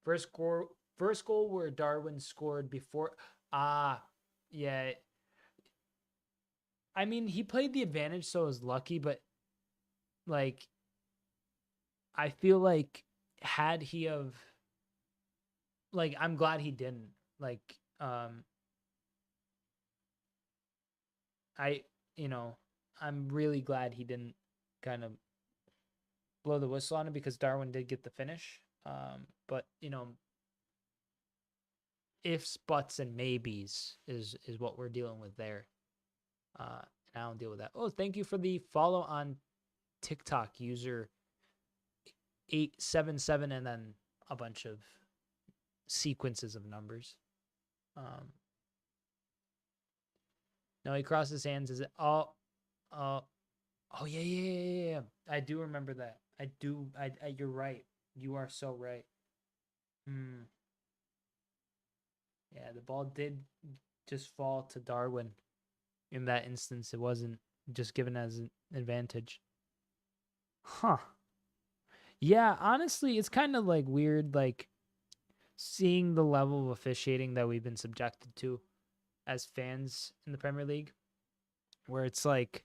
First goal where Darwin scored before. Yeah. I mean, he played the advantage, so it was lucky, but like, I feel like had he have, like, I'm glad he didn't. Like, I, I'm really glad he didn't kind of blow the whistle on it because Darwin did get the finish. But ifs, buts, and maybes is what we're dealing with there. And I don't deal with that. Oh, thank you for the follow on TikTok, user 877, and then a bunch of sequences of numbers. No, he crossed his hands. Is it? Oh, yeah. I do remember that. I do. You're right. You are so right. Yeah, the ball did just fall to Darwin. In that instance, it wasn't just given as an advantage. Huh. Yeah, honestly, it's kind of like weird, like seeing the level of officiating that we've been subjected to as fans in the Premier League, where it's like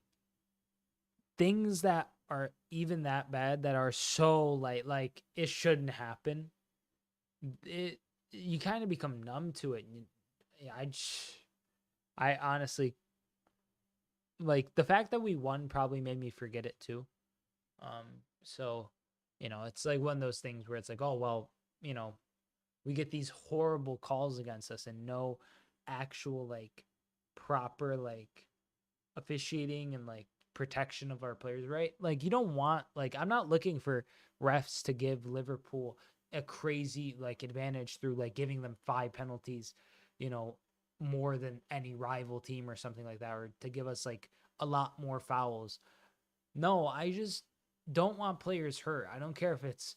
things that are even that bad that are so like it shouldn't happen. You kind of become numb to it. I honestly, like, the fact that we won probably made me forget it too. So, it's like one of those things where it's like, oh, well, we get these horrible calls against us and no actual, like, proper, like, officiating and, like, protection of our players, right? Like, you don't want, like, I'm not looking for refs to give Liverpool a crazy, like, advantage through, like, giving them 5 penalties, more than any rival team or something like that, or to give us, like, a lot more fouls. No, I just don't want players hurt. I don't care if it's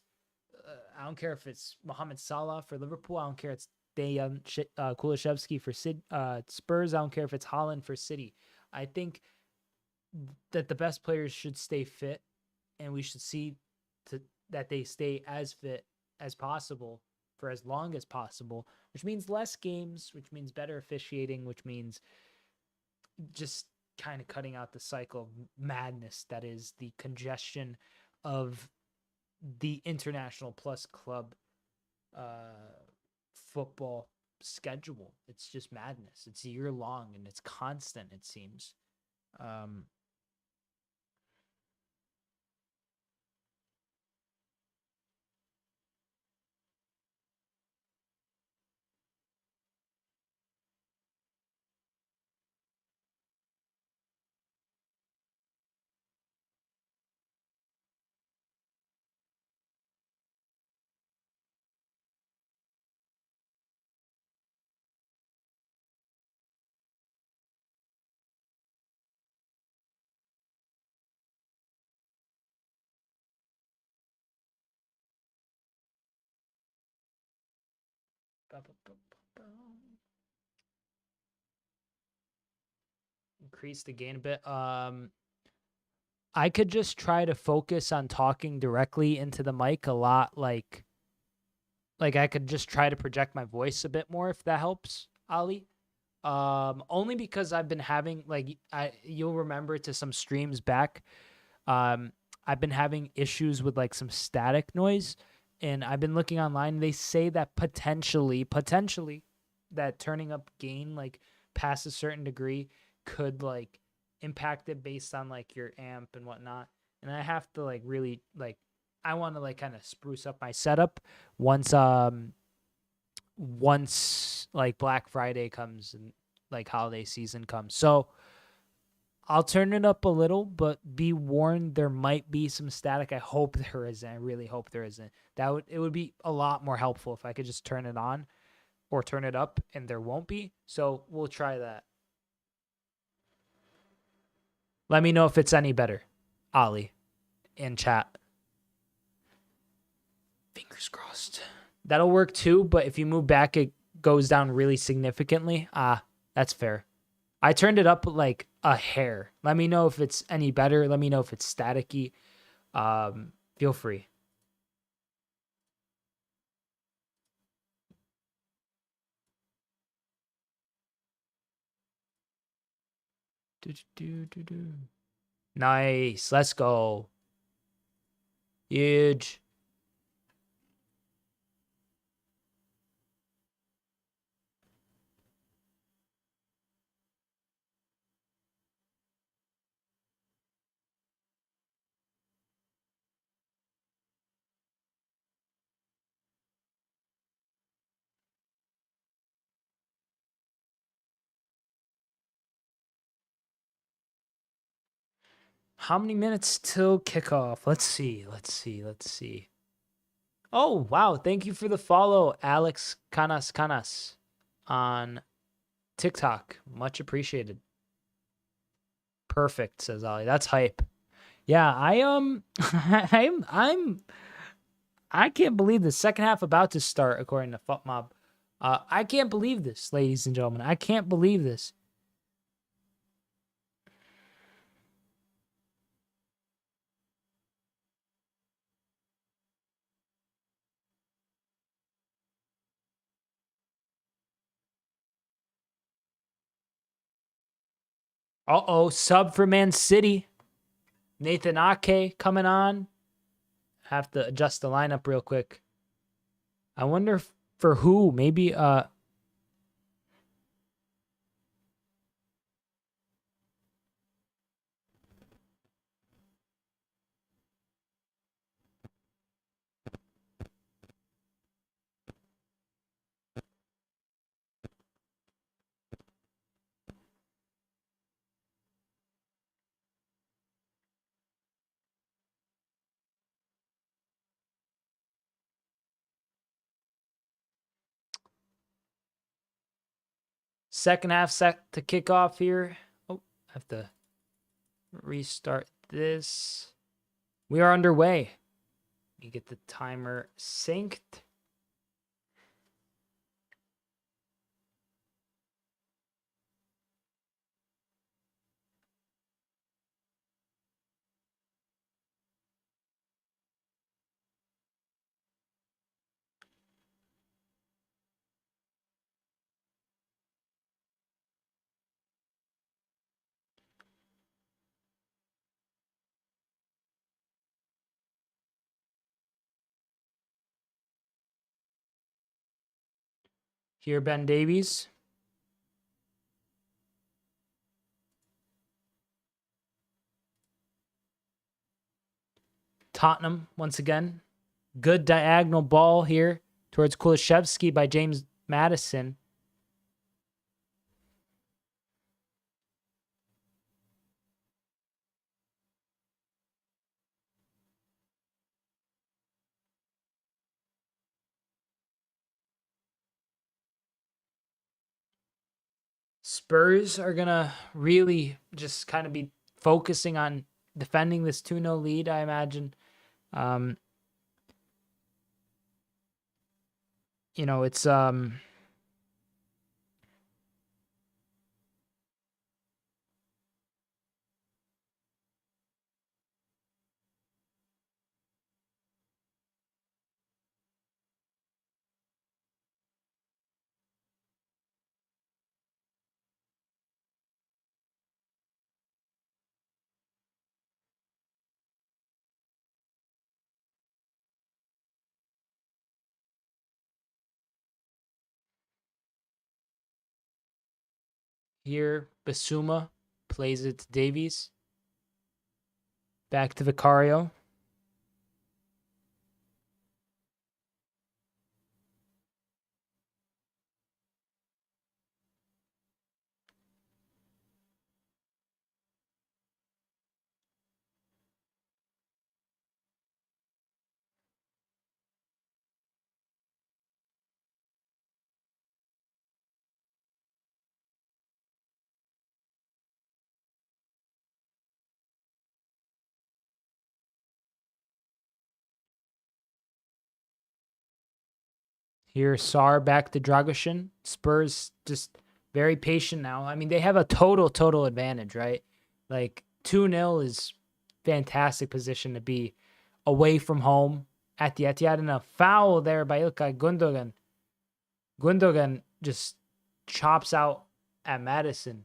Mohamed Salah for Liverpool. I don't care if it's Dejan Kulusevski for Spurs. I don't care if it's Haaland for City. I think that the best players should stay fit, and we should see that they stay as fit as possible for as long as possible, which means less games, which means better officiating, which means just kind of cutting out the cycle of madness that is the congestion of the international plus club football schedule. It's just madness. It's year long and it's constant, it seems. Increase the gain a bit. I could just try to focus on talking directly into the mic a lot, like I could just try to project my voice a bit more if that helps, Ali. Only because I've been having, like, you'll remember to some streams back, I've been having issues with, like, some static noise, and I've been looking online. They say that potentially that turning up gain, like, past a certain degree could, like, impact it based on, like, your amp and whatnot. And I have to, like, really, like, I want to, like, kind of spruce up my setup once like Black Friday comes and, like, holiday season comes. So I'll turn it up a little, but be warned, there might be some static. I hope there isn't. I really hope there isn't. It would be a lot more helpful if I could just turn it on or turn it up and there won't be. So we'll try that. Let me know if it's any better, Ali, in chat. Fingers crossed. That'll work too, but if you move back, it goes down really significantly. That's fair. I turned it up like a hair. Let me know if it's any better. Let me know if it's staticky. Feel free. Nice. Let's go. Huge. How many minutes till kickoff? Let's see. Oh, wow. Thank you for the follow, Alex Canas on TikTok. Much appreciated. Perfect, says Ollie. That's hype. Yeah, I can't believe the second half about to start, according to FutMob. I can't believe this, ladies and gentlemen. I can't believe this. Uh-oh, sub for Man City. Nathan Ake coming on. Have to adjust the lineup real quick. I wonder for who. Maybe second half set to kick off here. Oh, I have to restart this. We are underway. You get the timer synced. Here, Ben Davies. Tottenham, once again. Good diagonal ball here towards Kulishevsky by James Madison. Spurs are going to really just kind of be focusing on defending this 2-0 lead, I imagine. It's here. Basuma plays it to Davies. Back to Vicario. Here, Sar back to Dragoshin. Spurs just very patient now. I mean, they have a total advantage, right? Like 2-0 is fantastic position to be away from home at the Etihad. And a foul there by Ilkay Gundogan. Gundogan just chops out at Madison.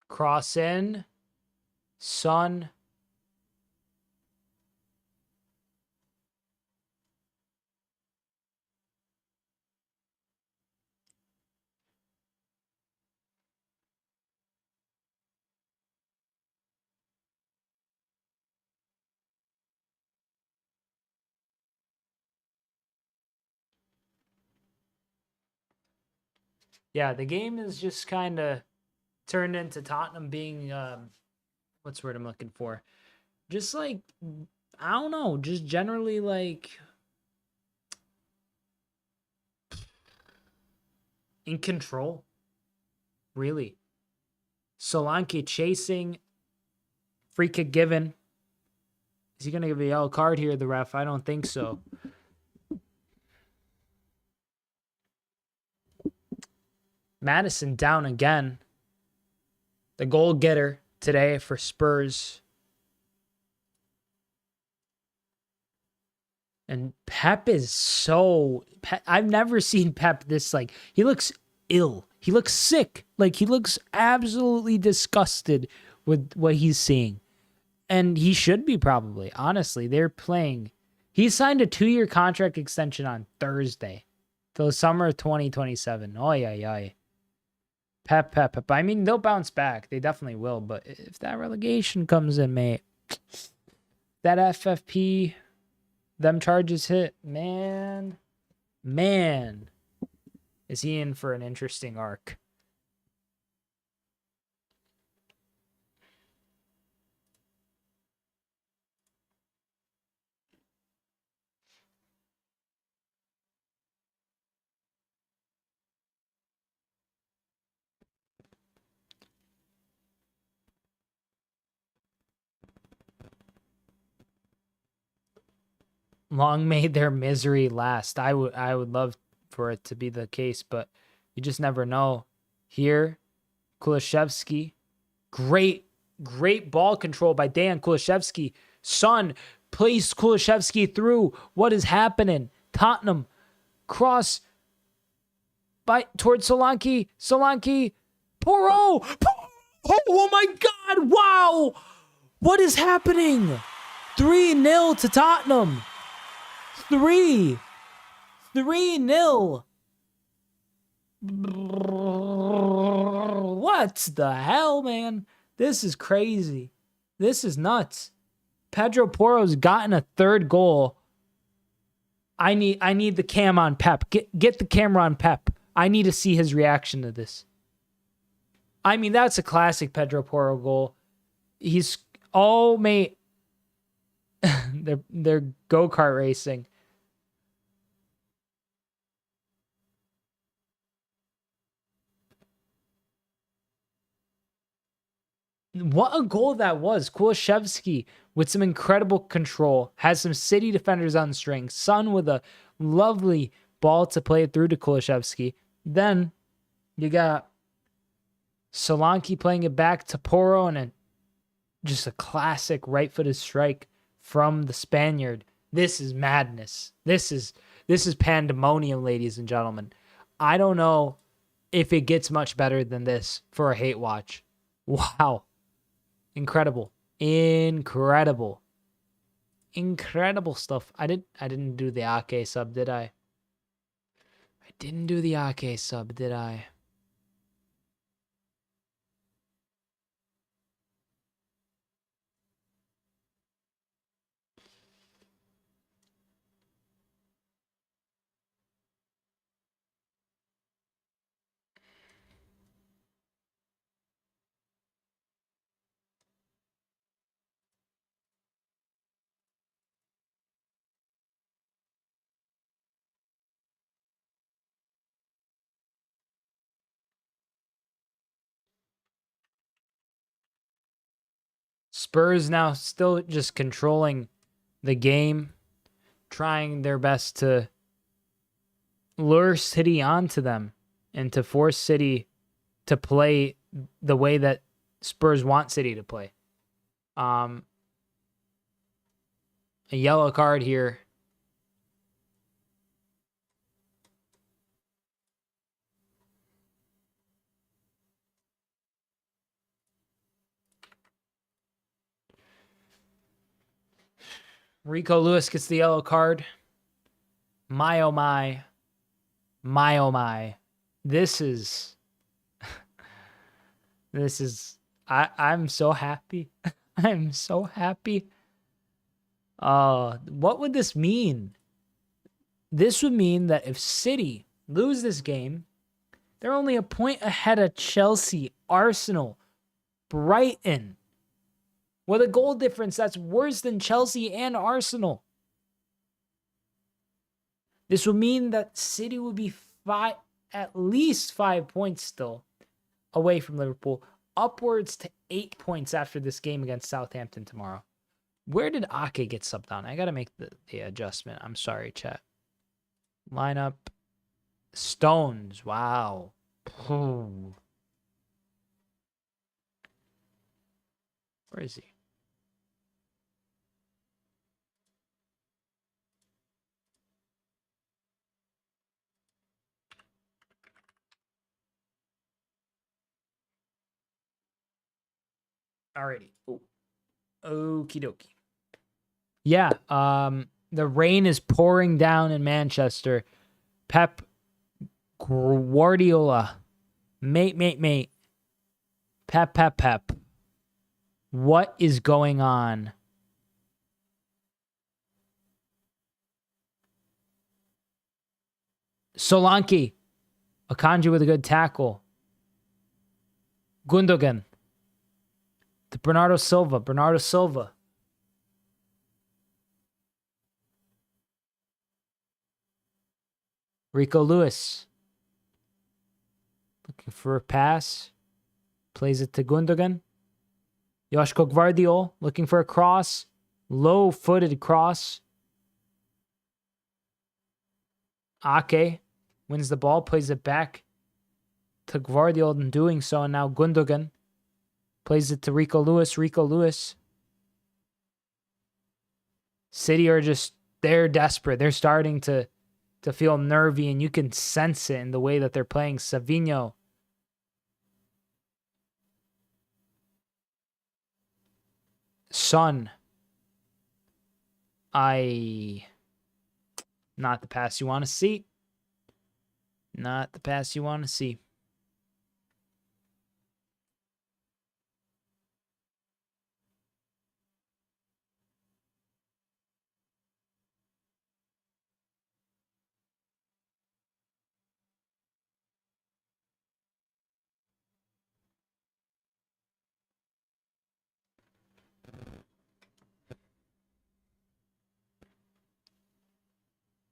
Cross in. Son. Yeah, the game is just kind of turned into Tottenham being, what's the word I'm looking for? Just like, I don't know, just generally like in control, really. Solanke chasing, free kick given. Is he going to give a yellow card here, the ref? I don't think so. Madison down again. The goal getter today for Spurs. And Pep is so... I've never seen Pep this, like, he looks ill. He looks sick. Like, he looks absolutely disgusted with what he's seeing. And he should be probably, honestly. They're playing... He signed a 2-year contract extension on Thursday. Till the summer of 2027. Oy, oy, oy. Pep. I mean, they'll bounce back. They definitely will. But if that relegation comes in, mate, that FFP, them charges hit, man, is he in for an interesting arc. Long may their misery last. I would love for it to be the case, but you just never know. Here, Kulishevsky, great ball control by Dan Kulishevsky. Son plays Kulishevsky through. What is happening? Tottenham cross towards Solanke. Porro. Oh my God! Wow, what is happening? 3-0 to Tottenham. 3-0. What the hell, man? This is crazy. This is nuts. Pedro Porro's gotten a third goal. I need the cam on Pep. Get the camera on Pep. I need to see his reaction to this. I mean, that's a classic Pedro Porro goal. He's mate. They're go-kart racing. What a goal that was. Kulishevsky with some incredible control. Has some City defenders on string. Son with a lovely ball to play it through to Kulishevsky. Then you got Solanke playing it back to Porro and just a classic right-footed strike from the Spaniard. This is madness. This is pandemonium, ladies and gentlemen. I don't know if it gets much better than this for a hate watch. Wow. Incredible stuff. I didn't do the Ake sub, did I? I didn't do the Ake sub, did I? Spurs now still just controlling the game, trying their best to lure City onto them and to force City to play the way that Spurs want City to play. A yellow card here. Rico Lewis gets the yellow card. My, oh my. My, oh my. This is... I'm so happy. I'm so happy. What would this mean? This would mean that if City lose this game, they're only a point ahead of Chelsea, Arsenal, Brighton, with a goal difference that's worse than Chelsea and Arsenal. This would mean that City would be at least 5 points still away from Liverpool, upwards to 8 points after this game against Southampton tomorrow. Where did Ake get subbed on? I got to make the adjustment. I'm sorry, chat. Lineup. Stones. Wow. Where is he? Alrighty. Okie dokie. Yeah, the rain is pouring down in Manchester. Pep Guardiola. Mate. Pep. What is going on? Solanke. Akanji with a good tackle. Gundogan. To Bernardo Silva. Rico Lewis. Looking for a pass. Plays it to Gundogan. Joško Gvardiol looking for a cross. Low-footed cross. Ake wins the ball, plays it back to Gvardiol in doing so, and now Gundogan plays it to Rico Lewis. City are they're desperate. They're starting to feel nervy, and you can sense it in the way that they're playing. Savinho. Son. Not the pass you want to see. Not the pass you want to see.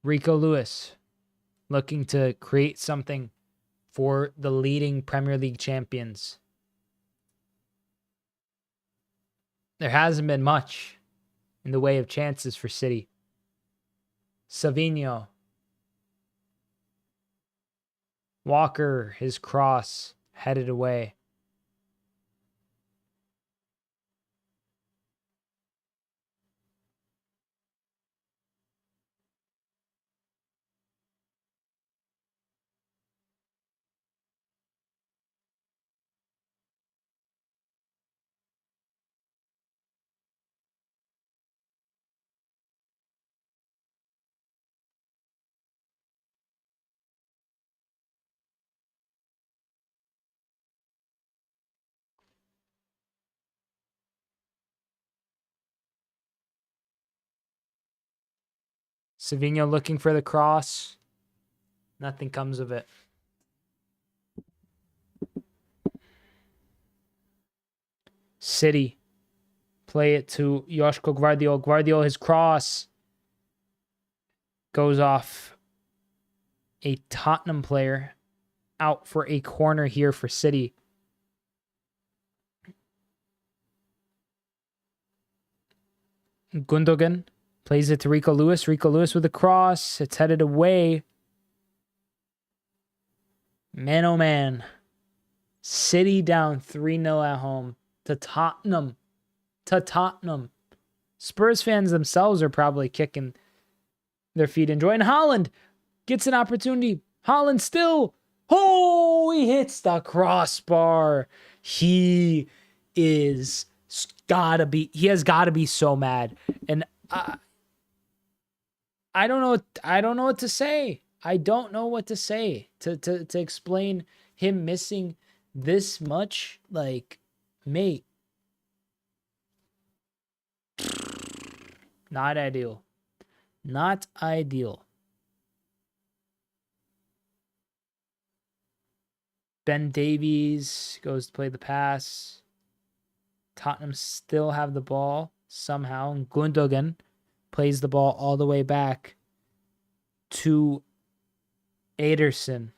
Rico Lewis looking to create something for the leading Premier League champions. There hasn't been much in the way of chances for City. Savinho. Walker, his cross, headed away. Savinho looking for the cross. Nothing comes of it. City play it to Joško Gvardiol. Gvardiol, his cross goes off a Tottenham player, out for a corner here for City. Gundogan plays it to Rico Lewis. Rico Lewis with a cross. It's headed away. Man, oh man. City down 3-0 at home to Tottenham. Spurs fans themselves are probably kicking their feet enjoying. Haaland gets an opportunity. Haaland still. Oh, he hits the crossbar. He has got to be so mad. And I don't know. I don't know what to say. I don't know what to say to explain him missing this much. Like, mate, not ideal. Not ideal. Ben Davies goes to play the pass. Tottenham still have the ball somehow. And Gundogan plays the ball all the way back to Ederson.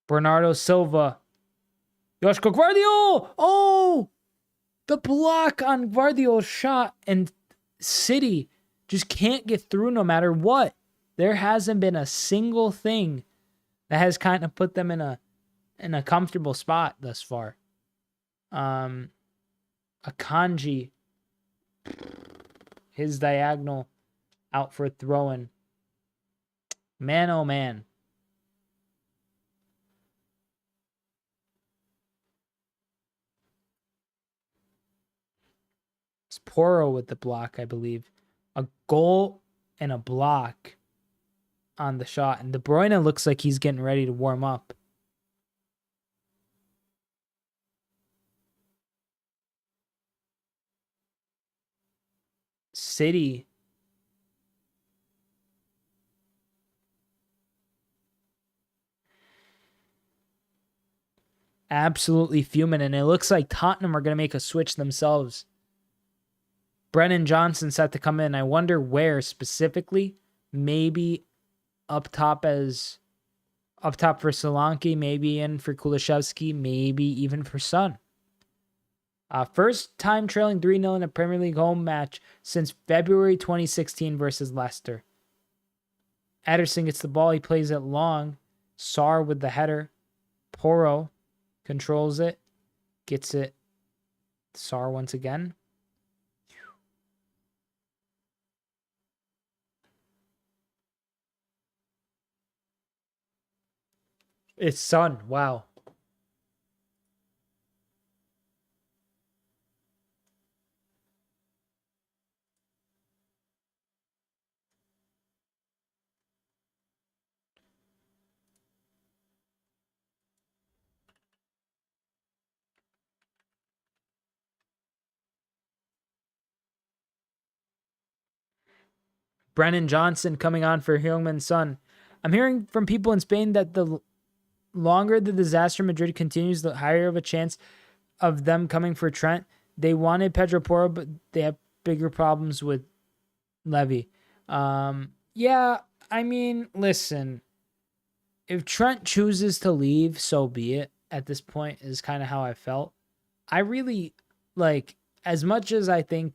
Bernardo Silva. Joshko Gvardiol! Oh! The block on Gvardiol's shot, and City just can't get through no matter what. There hasn't been a single thing that has kind of put them in a comfortable spot thus far. Akanji, his diagonal out for a throw-in. Man, oh man. It's Porro with the block, I believe. A goal and a block on the shot. And De Bruyne looks like he's getting ready to warm up. City. Absolutely fuming. And it looks like Tottenham are going to make a switch themselves. Brennan Johnson set to come in. I wonder where specifically. Maybe up top for Solanke, maybe in for Kulishevsky, maybe even for Son. First time trailing 3-0 in a Premier League home match since February 2016 versus Leicester. Ederson gets the ball. He plays it long. Sarr with the header. Porro controls it. Gets it. Sarr once again. It's Son. Wow. Brennan Johnson coming on for Heung-min Son. I'm hearing from people in Spain that the longer the disaster in Madrid continues, the higher of a chance of them coming for Trent. They wanted Pedro Porro, but they have bigger problems with Levy. Yeah, I mean, listen, if Trent chooses to leave, so be it. At this point is kind of how I felt. I really, like, as much as I think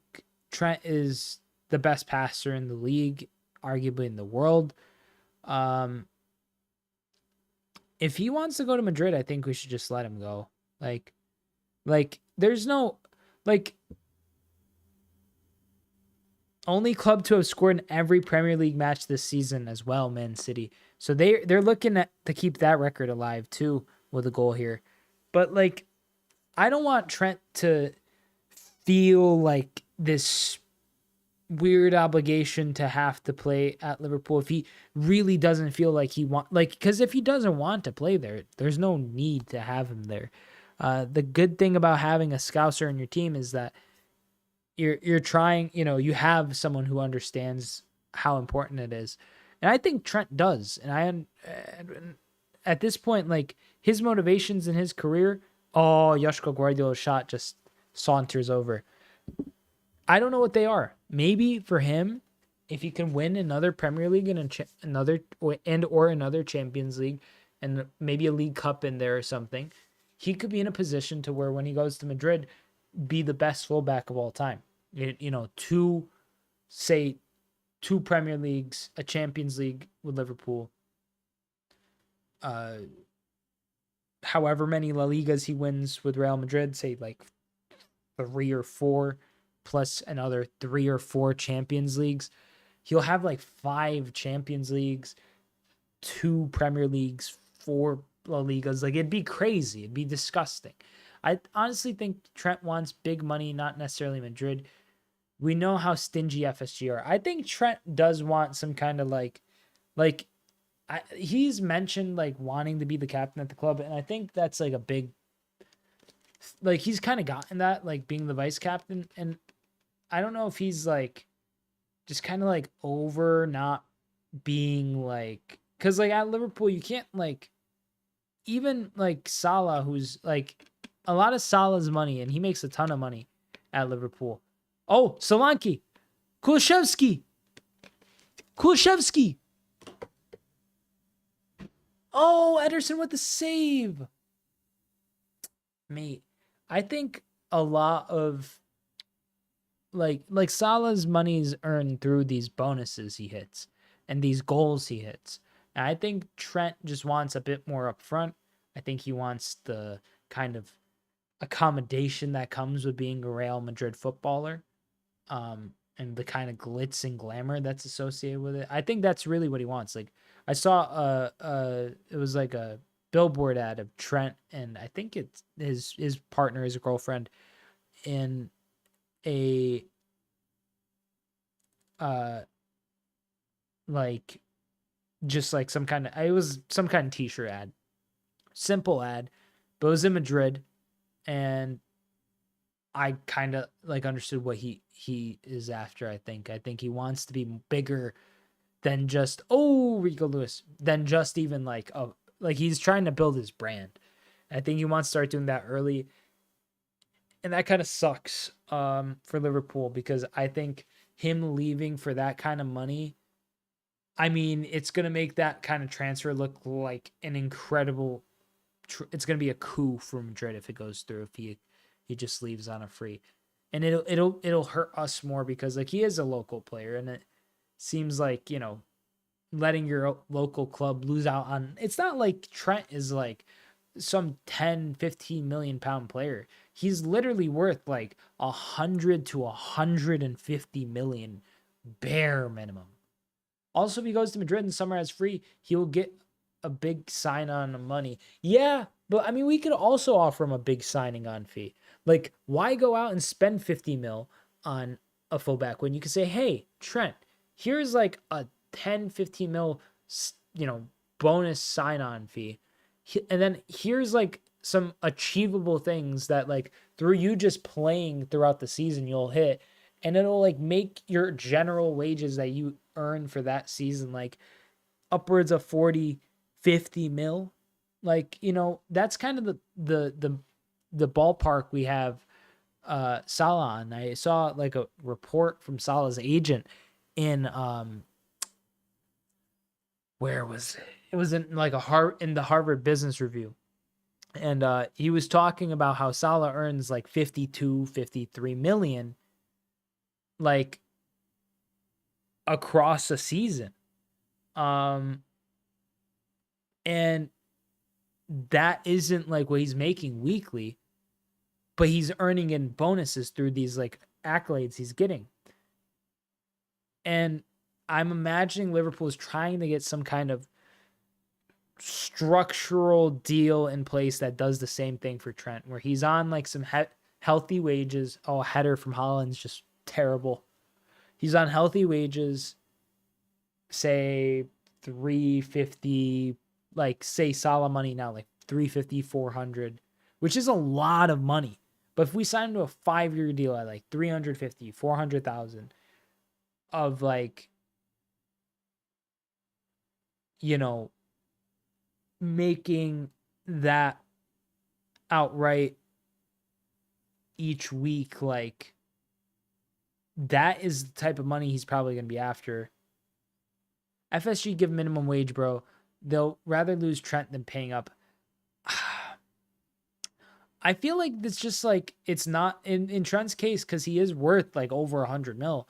Trent is the best passer in the league, arguably in the world, if he wants to go to Madrid, I think we should just let him go. Like there's no, like, only club to have scored in every Premier League match this season as well, Man City. So they're looking to keep that record alive too with a goal here. But like, I don't want Trent to feel like this weird obligation to have to play at Liverpool if he really doesn't feel like because if he doesn't want to play there, there's no need to have him there. The good thing about having a Scouser in your team is that you're trying, you have someone who understands how important it is. And I think Trent does. And at this point, like, his motivations in his career, Joshko Guardiola's shot just saunters over. I don't know what they are. Maybe for him, if he can win another Premier League and another Champions League and maybe a League Cup in there or something, he could be in a position to where when he goes to Madrid, be the best fullback of all time. Two Premier Leagues, a Champions League with Liverpool, however many La Ligas he wins with Real Madrid, say like 3 or 4, plus another 3 or 4 Champions Leagues. He'll have like 5 Champions Leagues, 2 Premier Leagues, 4 La Ligas. Like, it'd be crazy. It'd be disgusting. I honestly think Trent wants big money, not necessarily Madrid. We know how stingy FSG are. I think Trent does want some kind of like he's mentioned like wanting to be the captain at the club, and I think that's like a big, like, he's kind of gotten that, like being the vice captain, and I don't know if he's like just kind of like over not being like, because like at Liverpool you can't like, even like Salah, who's like a lot of Salah's money, and he makes a ton of money at Liverpool. Oh, Solanke, Kulishevsky. Oh, Ederson with the save. Mate, I think a lot of like Salah's money is earned through these bonuses he hits and these goals he hits. And I think Trent just wants a bit more upfront. I think he wants the kind of accommodation that comes with being a Real Madrid footballer, and the kind of glitz and glamour that's associated with it. I think that's really what he wants. Like, I saw it was like a billboard ad of Trent, and I think it's his partner, his girlfriend, in a like just like some kind of, it was some kind of t-shirt ad, simple ad, but it was in Madrid, and I kind of like understood what he is after. I think he wants to be bigger than just Rico Lewis, than just even like he's trying to build his brand. I think he wants to start doing that early, and that kind of sucks for Liverpool, because I think him leaving for that kind of money, I mean, it's gonna make that kind of transfer look like an incredible. It's gonna be a coup for Madrid if it goes through. If he just leaves on a free, and it'll hurt us more, because like he is a local player, and it seems like, you know, letting your local club lose out on, it's not like Trent is like some 10-15 million pound player. He's literally worth like 100 to 150 million bare minimum. Also, if he goes to Madrid in summer as free, he will get a big sign on money. Yeah, but I mean, we could also offer him a big signing on fee. Like, why go out and spend 50 mil on a fullback when you can say, hey, Trent, here's like a 10-15 mil, you know, bonus sign on fee. And then here's like some achievable things that, like, through you just playing throughout the season, you'll hit. And it'll like make your general wages that you earn for that season like upwards of 40-50 mil. Like, you know, that's kind of the ballpark we have Salah on. I saw like a report from Salah's agent in where was it? It was in like in the Harvard Business Review. And he was talking about how Salah earns like 52-53 million like across a season. And that isn't like what he's making weekly, but he's earning in bonuses through these like accolades he's getting. And I'm imagining Liverpool is trying to get some kind of structural deal in place that does the same thing for Trent, where he's on like some healthy wages. Oh, a header from Haaland's just terrible. He's on healthy wages, say 350, like say Salah money now, like 350, 400, which is a lot of money. But if we sign him to a 5-year deal at like 350, 400,000 of like, you know, making that outright each week, like that is the type of money he's probably going to be after. FSG give minimum wage, bro. They'll rather lose Trent than paying up. I feel like it's just like, it's not in Trent's case, because he is worth like over 100 mil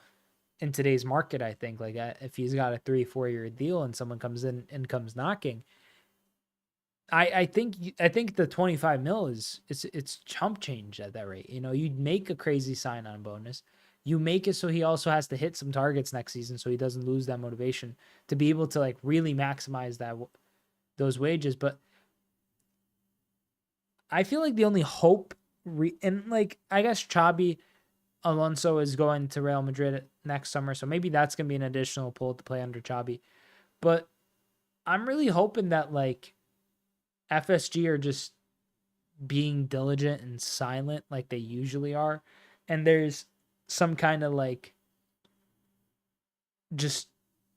in today's market. I think like if he's got a 3-4 year deal and someone comes in and comes knocking, I think the 25 mil it's chump change at that rate. You know, you'd make a crazy sign on bonus. You make it so he also has to hit some targets next season, so he doesn't lose that motivation to be able to like really maximize those wages. But I feel like the only hope, and like I guess Xabi Alonso is going to Real Madrid next summer, so maybe that's gonna be an additional pull to play under Xabi. But I'm really hoping that like FSG are just being diligent and silent like they usually are, and there's some kind of like just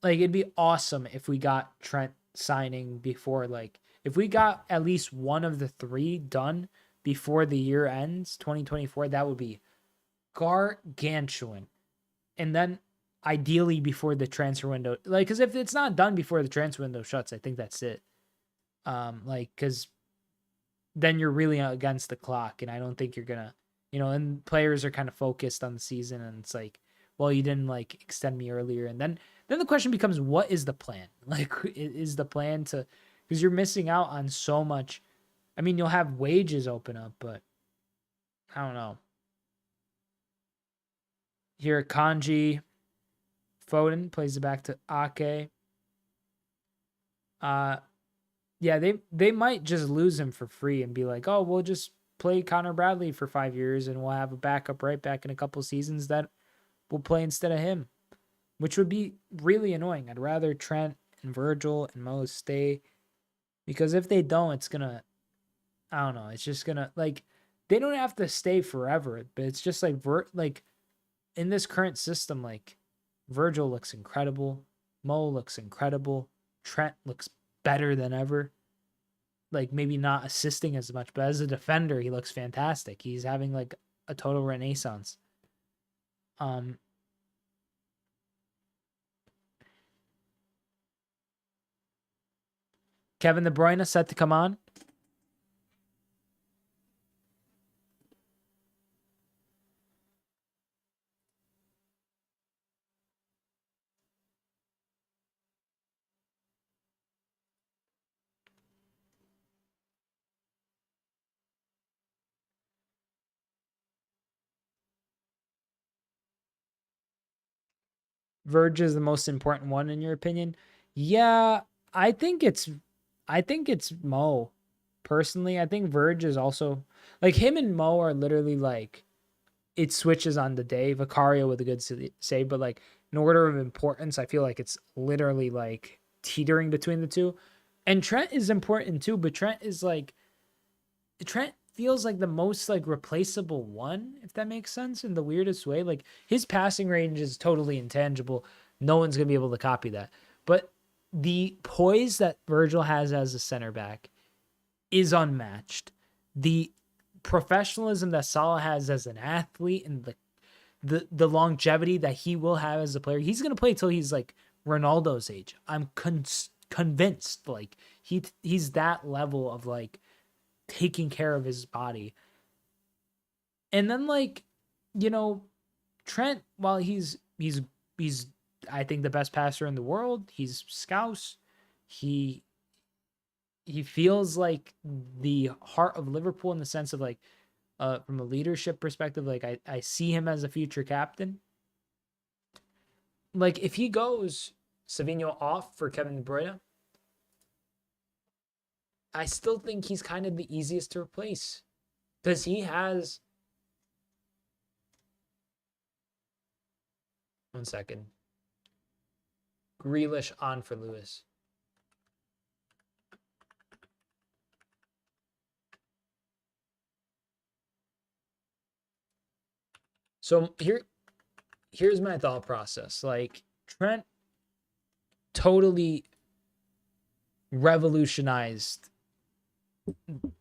like it'd be awesome if we got Trent signing before, like if we got at least one of the three done before the year ends 2024, that would be gargantuan. And then ideally before the transfer window, like because if it's not done before the transfer window shuts, I think that's it. Like because then you're really against the clock, and I don't think you're gonna, and players are kind of focused on the season, and it's like, well, you didn't like extend me earlier, and then the question becomes, what is the plan? Like, is the plan to, because you're missing out on so much. I mean, you'll have wages open up, but I don't know. Here, Kanji Foden plays it back to Ake. Yeah, they might just lose him for free and be like, oh, we'll just play Connor Bradley for 5 years and we'll have a backup right back in a couple seasons that will play instead of him, which would be really annoying. I'd rather Trent and Virgil and Mo stay, because if they don't, it's gonna, I don't know, it's just gonna, like, they don't have to stay forever, but it's just like like in this current system, like Virgil looks incredible, Mo looks incredible, Trent looks better than ever. Like maybe not assisting as much, but as a defender, he looks fantastic. He's having like a total renaissance. Kevin De Bruyne set to come on. Verge is the most important one in your opinion? Yeah, I think it's Mo. Personally, I think Verge is also like, him and Mo are literally like, it switches on the day. Vicario with a good save, but like in order of importance, I feel like it's literally like teetering between the two. And Trent is important too, but Trent feels like the most like replaceable one, if that makes sense, in the weirdest way. Like his passing range is totally intangible. No one's gonna be able to copy that. But the poise that Virgil has as a center back is unmatched. The professionalism that Salah has as an athlete, and the longevity that he will have as a player, he's gonna play till he's like Ronaldo's age. I'm convinced. Like he's that level of like taking care of his body. And then like, Trent, while he's I think the best passer in the world, he's Scouse. He feels like the heart of Liverpool in the sense of like, from a leadership perspective, like I see him as a future captain. Like if he goes Savinho off for Kevin De Bruyne, I still think he's kind of the easiest to replace, because he has. One second. Grealish on for Lewis. So here's my thought process. Like Trent totally revolutionized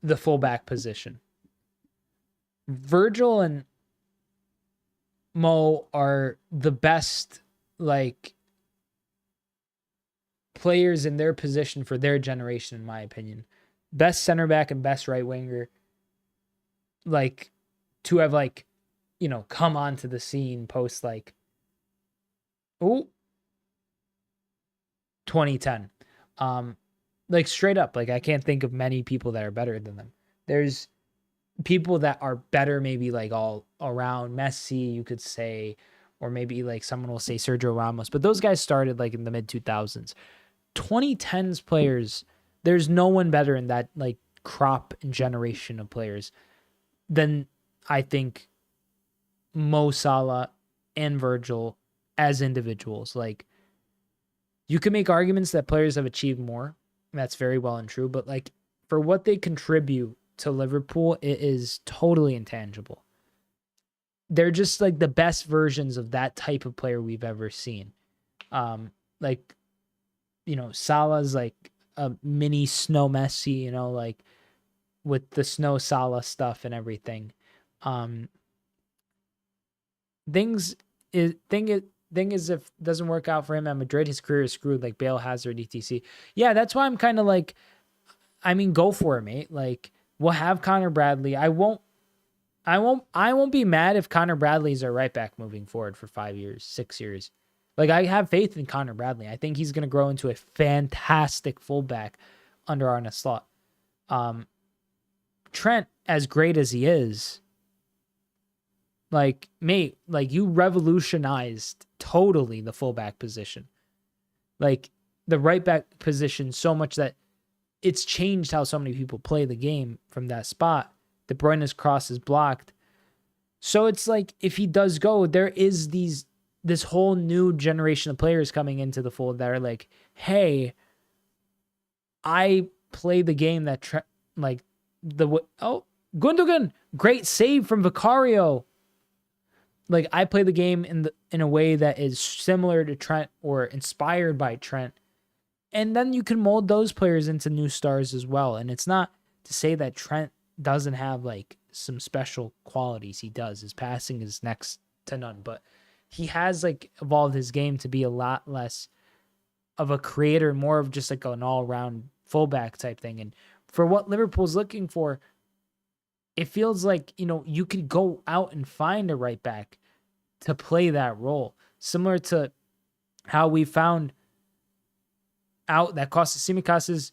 the fullback position. Virgil and Mo are the best like players in their position for their generation, in my opinion. Best center back and best right winger, like, to have like, come onto the scene post like 2010. Like straight up, like I can't think of many people that are better than them. There's people that are better, maybe like all around. Messi, you could say, or maybe like someone will say Sergio Ramos, but those guys started like in the mid 2000s. 2010s players, there's no one better in that like crop and generation of players than I think Mo Salah and Virgil as individuals. Like, you can make arguments that players have achieved more. That's very well and true. But like, for what they contribute to Liverpool, it is totally intangible. They're just like the best versions of that type of player we've ever seen. Like, Salah's like a mini Snow Messi, like with the Snow Salah stuff and everything. Thing is, if it doesn't work out for him at Madrid, his career is screwed, like Bale, Hazard, etc. Yeah, that's why I'm kind of like, go for it, mate. Like, we'll have Connor Bradley. I won't be mad if Connor Bradley's our right back moving forward for 5 years, 6 years. Like, I have faith in Connor Bradley. I think he's going to grow into a fantastic fullback under Arne Slot. Trent, as great as he is, like, mate, like, you revolutionized totally the fullback position. Like, the right back position so much that it's changed how so many people play the game from that spot. De Bruyne's cross is blocked. So it's like, if he does go, there is this whole new generation of players coming into the fold that are like, hey, I play the game that Gundogan, great save from Vicario. Like, I play the game in a way that is similar to Trent or inspired by Trent. And then you can mold those players into new stars as well. And it's not to say that Trent doesn't have like some special qualities. He does. His passing is next to none, but he has like evolved his game to be a lot less of a creator, more of just like an all-around fullback type thing. And for what Liverpool's looking for, it feels like, you could go out and find a right back to play that role. Similar to how we found out that Costas Tsimikas is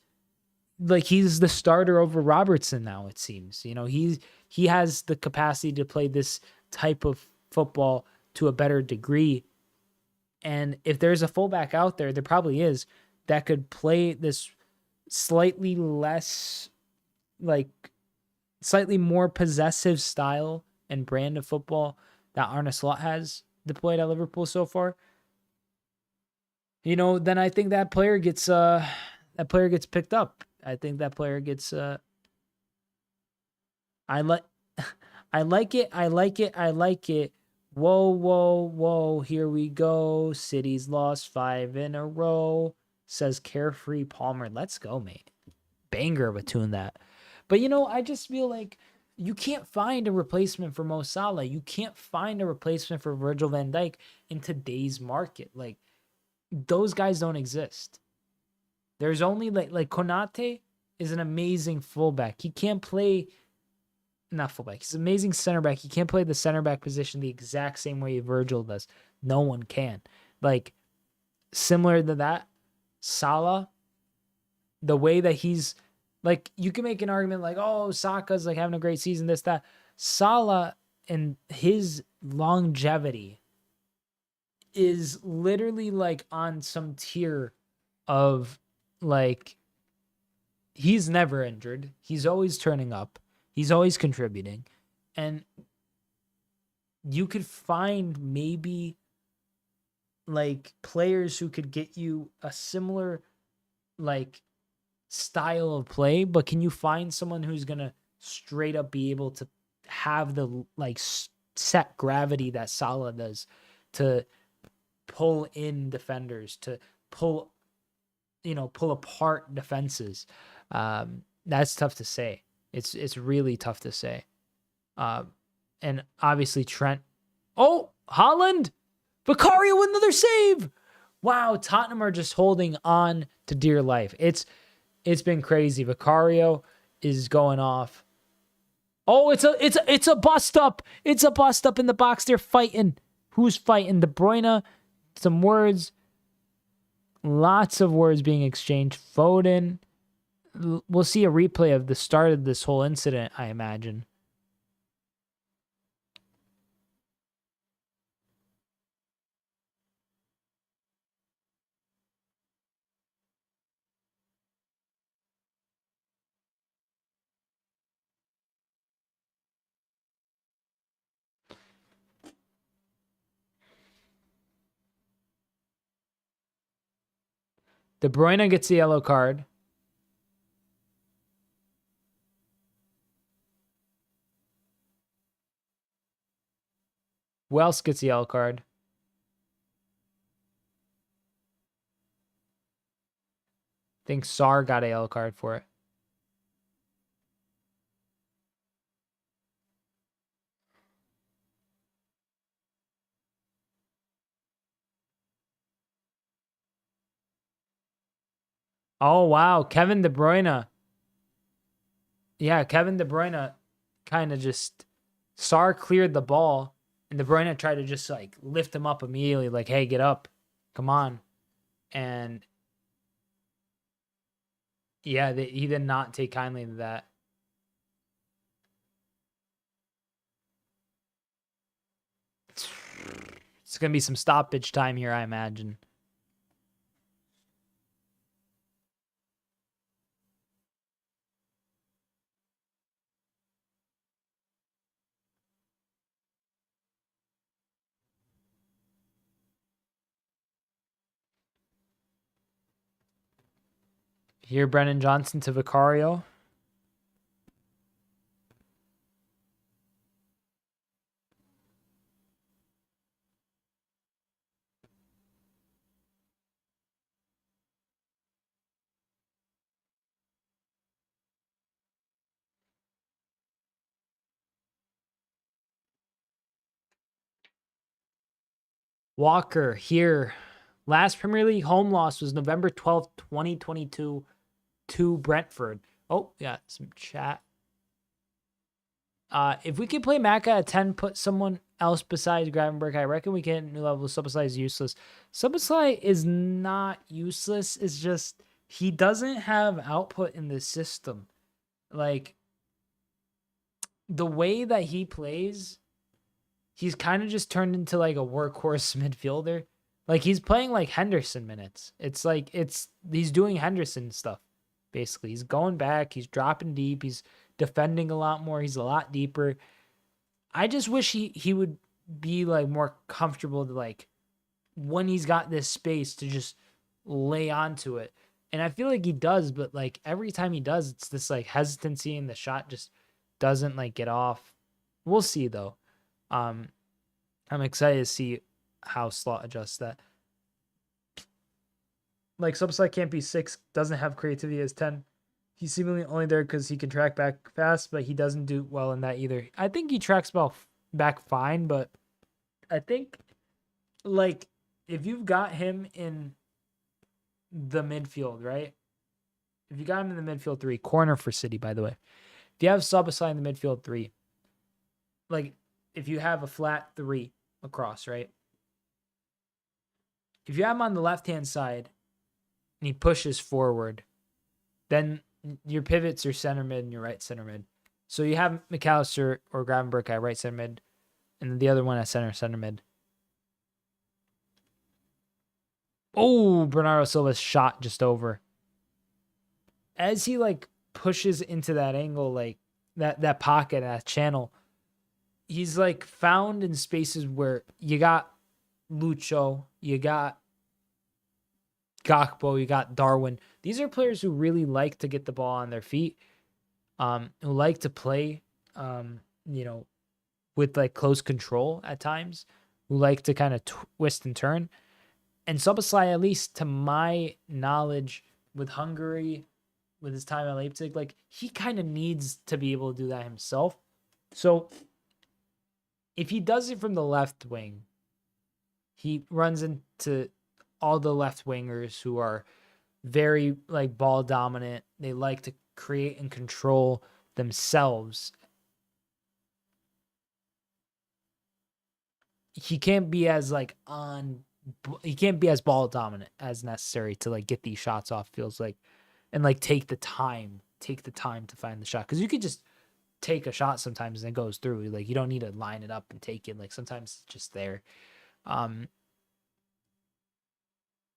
like, he's the starter over Robertson now, it seems. He has the capacity to play this type of football to a better degree. And if there's a fullback out there, there probably is, that could play this slightly less, like, slightly more possessive style and brand of football that Arne Slot has deployed at Liverpool so far, then I think that player gets picked up. I think that player gets I like it. Whoa, here we go. City's lost 5 in a row, says Carefree Palmer. Let's go, mate. Banger of a tune that. But I just feel like you can't find a replacement for Mo Salah. You can't find a replacement for Virgil van Dijk in today's market. Like, those guys don't exist. There's only like Konate is an amazing fullback. He can't play, not fullback. He's an amazing center back. He can't play the center back position the exact same way Virgil does. No one can. Like, similar to that, Salah, the way that he's, like, you can make an argument like, oh, Saka's like having a great season, this, that. Salah and his longevity is literally like on some tier of, like, he's never injured. He's always turning up. He's always contributing. And you could find maybe like players who could get you a similar like style of play, but can you find someone who's going to straight up be able to have the like set gravity that Salah does to pull in defenders, to pull apart defenses? That's tough to say. It's really tough to say. And obviously Trent. Oh, Haaland! Vicario with another save! Wow, Tottenham are just holding on to dear life. It's been crazy. Vicario is going off. Oh, it's a bust up. It's a bust up in the box. They're fighting. Who's fighting? De Bruyne. Some words. Lots of words being exchanged. Foden. We'll see a replay of the start of this whole incident, I imagine. De Bruyne gets the yellow card. Who else gets the yellow card? I think Sarr got a yellow card for it. Oh, wow. Kevin De Bruyne. Yeah, Kevin De Bruyne kind of just... Sarr cleared the ball, and De Bruyne tried to just, like, lift him up immediately. Like, hey, get up. Come on. And, yeah, he did not take kindly to that. It's going to be some stoppage time here, I imagine. Here, Brennan Johnson to Vicario. Walker here. Last Premier League home loss was November 12th, 2022 to Brentford. Oh, yeah, some chat. If we can play Maka at 10, put someone else besides Gravenberg, I reckon we can new level. Subasai is useless. Subasai is not useless. It's just he doesn't have output in the system. Like, the way that he plays, he's kind of just turned into like a workhorse midfielder. Like, he's playing like Henderson minutes. It's like he's doing Henderson stuff, basically. He's going back, he's dropping deep, he's defending a lot more, he's a lot deeper. I just wish he would be like more comfortable to, like, when he's got this space, to just lay onto it. And I feel like he does, but like every time he does, it's this like hesitancy and the shot just doesn't like get off. We'll see though. I'm excited to see how Slot adjusts that. Like, Subside can't be 6, doesn't have creativity as 10. He's seemingly only there because he can track back fast, but he doesn't do well in that either. I think he tracks back fine, but I think, like, if you've got him in the midfield, right? If you got him in the midfield 3, corner for City, by the way. If you have Subasai in the midfield 3, like, if you have a flat 3 across, right? If you have him on the left-hand side and he pushes forward, then your pivots are center mid and your right center mid. So you have McAllister or Gravenberg at right center mid, and then the other one at center mid. Oh, Bernardo Silva's shot just over. As he like pushes into that angle, like that pocket, that channel, he's like found in spaces where you got Lucho, you got Gakpo, you got Darwin. These are players who really like to get the ball on their feet, who like to play, with like close control at times, who like to kind of twist and turn. And Szoboszlai, at least to my knowledge, with Hungary, with his time at Leipzig, like, he kind of needs to be able to do that himself. So if he does it from the left wing, he runs into all the left wingers who are very like ball dominant. They like to create and control themselves. He can't be as like he can't be as ball dominant as necessary to like get these shots off, feels like, and like take the time to find the shot. Because you could just take a shot sometimes and it goes through. Like, you don't need to line it up and take it. Like, sometimes it's just there.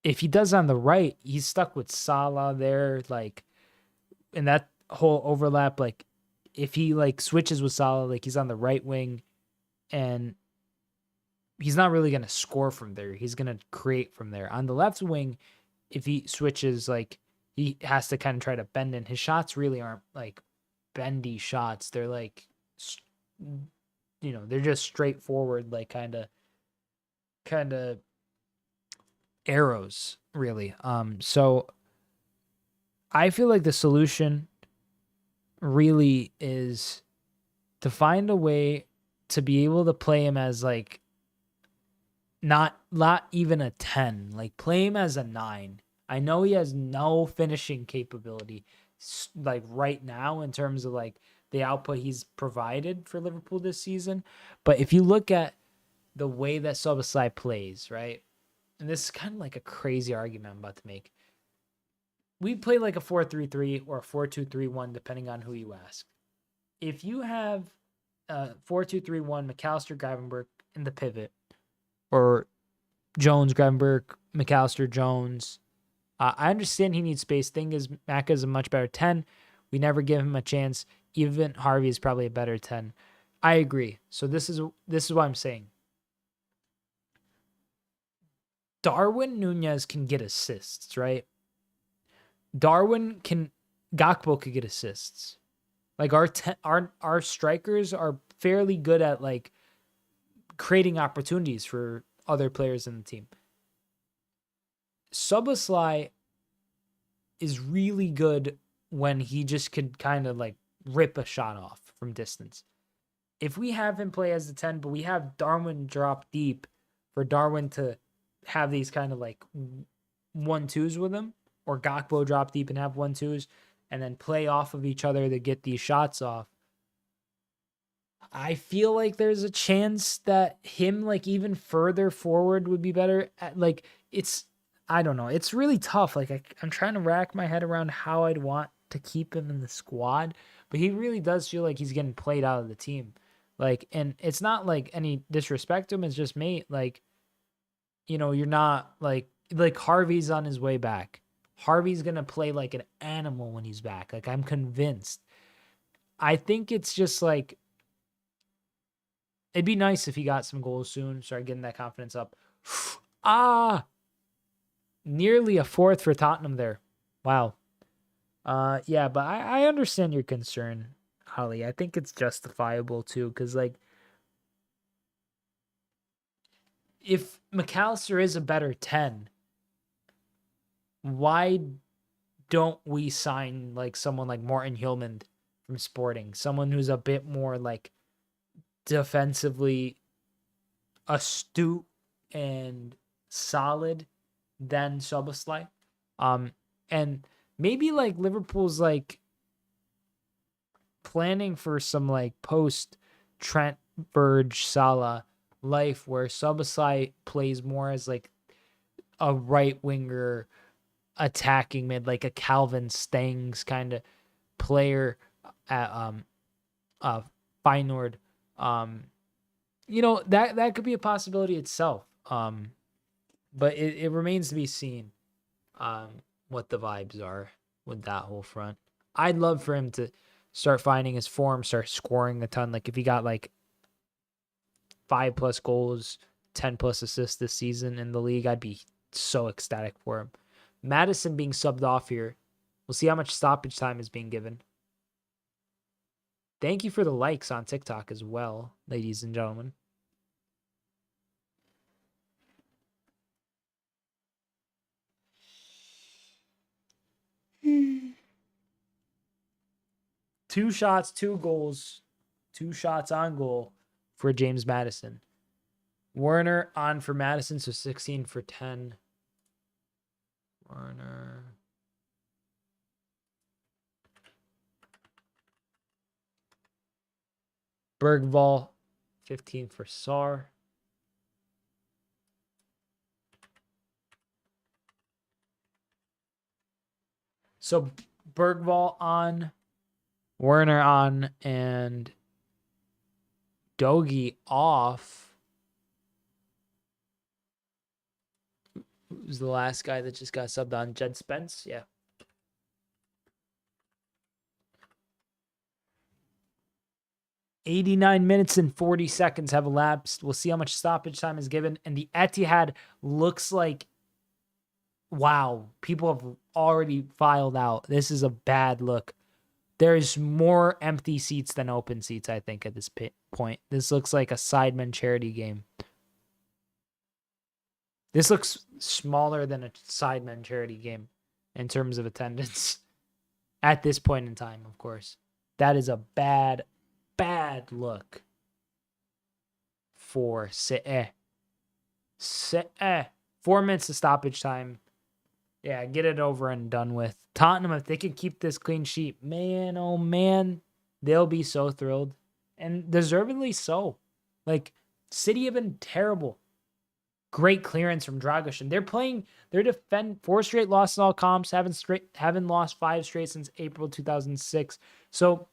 If he does on the right, he's stuck with Salah there, like, in that whole overlap. Like, if he like switches with Salah, like, he's on the right wing, and he's not really going to score from there. He's going to create from there. On the left wing, if he switches, like he has to kind of try to bend in. His shots really aren't like bendy shots. They're like, they're just straightforward, like kind of arrows, really. So I feel like the solution really is to find a way to be able to play him as like not even a 10, like play him as a 9. I know he has no finishing capability like right now in terms of like the output he's provided for Liverpool this season, but if you look at the way that Szoboszlai plays, right? And this is kind of like a crazy argument I'm about to make. We play like a 4-3-3 or a 4-2-3-1 depending on who you ask. If you have 4-2-3-1, McAllister, Gravenberch in the pivot, or Jones, Gravenberch, McAllister, Jones. I understand he needs space. Thing is, Maka is a much better 10. We never give him a chance. Even Harvey is probably a better 10. I agree. So this is what I'm saying. Darwin Nunez can get assists, right? Gakpo could get assists. Like our strikers are fairly good at like creating opportunities for other players in the team. Szoboszlai is really good when he just could kind of like rip a shot off from distance. If we have him play as the 10, but we have Darwin drop deep for Darwin to have these kind of like 1-2s with him, or Gakpo drop deep and have 1-2s and then play off of each other to get these shots off, I feel like there's a chance that him like even further forward would be better. I don't know. It's really tough. Like I'm trying to rack my head around how I'd want to keep him in the squad, but he really does feel like he's getting played out of the team. Like, and it's not like any disrespect to him. It's just, mate, like, you're not like Harvey's on his way back. Harvey's going to play like an animal when he's back. Like, I'm convinced. I think it's just like, it'd be nice if he got some goals soon, start getting that confidence up. Nearly a fourth for Tottenham there. Wow. Yeah, but I understand your concern, Holly. I think it's justifiable too, because like, if McAllister is a better 10, why don't we sign like someone like Morten Hjulmand from Sporting? Someone who's a bit more like defensively astute and solid than Szoboszlai. And maybe like Liverpool's like planning for some like post Trent, Burge, Salah life where Szoboszlai plays more as like a right winger attacking mid, like a Calvin Stengs kind of player at Feyenoord. That could be a possibility itself. But it remains to be seen what the vibes are with that whole front. I'd love for him to start finding his form, start scoring a ton. Like if he got like 5+ goals, 10+ assists this season in the league, I'd be so ecstatic for him. Madison being subbed off here. We'll see how much stoppage time is being given. Thank you for the likes on TikTok as well, ladies and gentlemen. Two shots, 2 goals, 2 shots on goal for James Madison. Werner on for Madison, so 16 for 10. Werner. Bergvall, 15 for Sarr. So Bergvall on, Werner on, and Dogie off. Who's the last guy that just got subbed on? Jed Spence? Yeah. "89 minutes and 40 seconds have elapsed. We'll see how much stoppage time is given. And the Etihad looks like Wow, people have already filed out. This is a bad look. There's more empty seats than open seats, I think, at this point. This looks like a Sideline charity game. This looks smaller than a Sideline charity game in terms of attendance at this point in time, of course. That is a bad, bad look for City. 4 minutes of stoppage time. Yeah, get it over and done with. Tottenham, if they could keep this clean sheet, man, oh man, they'll be so thrilled. And deservedly so. Like, City have been terrible. Great clearance from Dragusin. They're defend 4 straight losses in all comps, haven't lost 5 straight since April 2006. So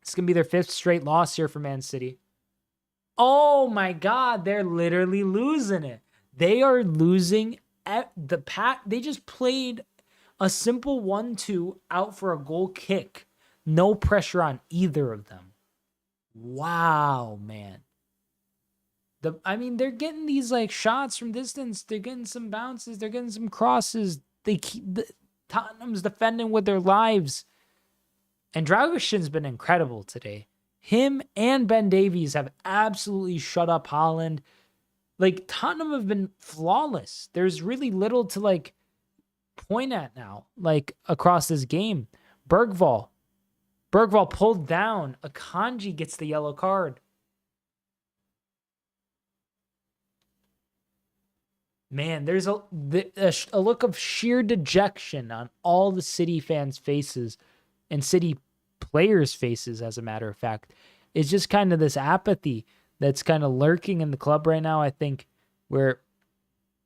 it's gonna be their 5th straight loss here for Man City. Oh my God, they're literally losing it. They are losing at the pack. They just played a simple 1-2 out for a goal kick. No pressure on either of them. Wow, man. They're getting these like shots from distance. They're getting some bounces. They're getting some crosses. Tottenham's defending with their lives. And Dragusin's been incredible today. Him and Ben Davies have absolutely shut up Haaland. Like, Tottenham have been flawless. There's really little to, like, point at now, like, across this game. Bergvall pulled down. Akanji gets the yellow card. Man, there's a look of sheer dejection on all the City fans' faces and City players' faces, as a matter of fact. It's just kind of this apathy that's kind of lurking in the club right now, I think, where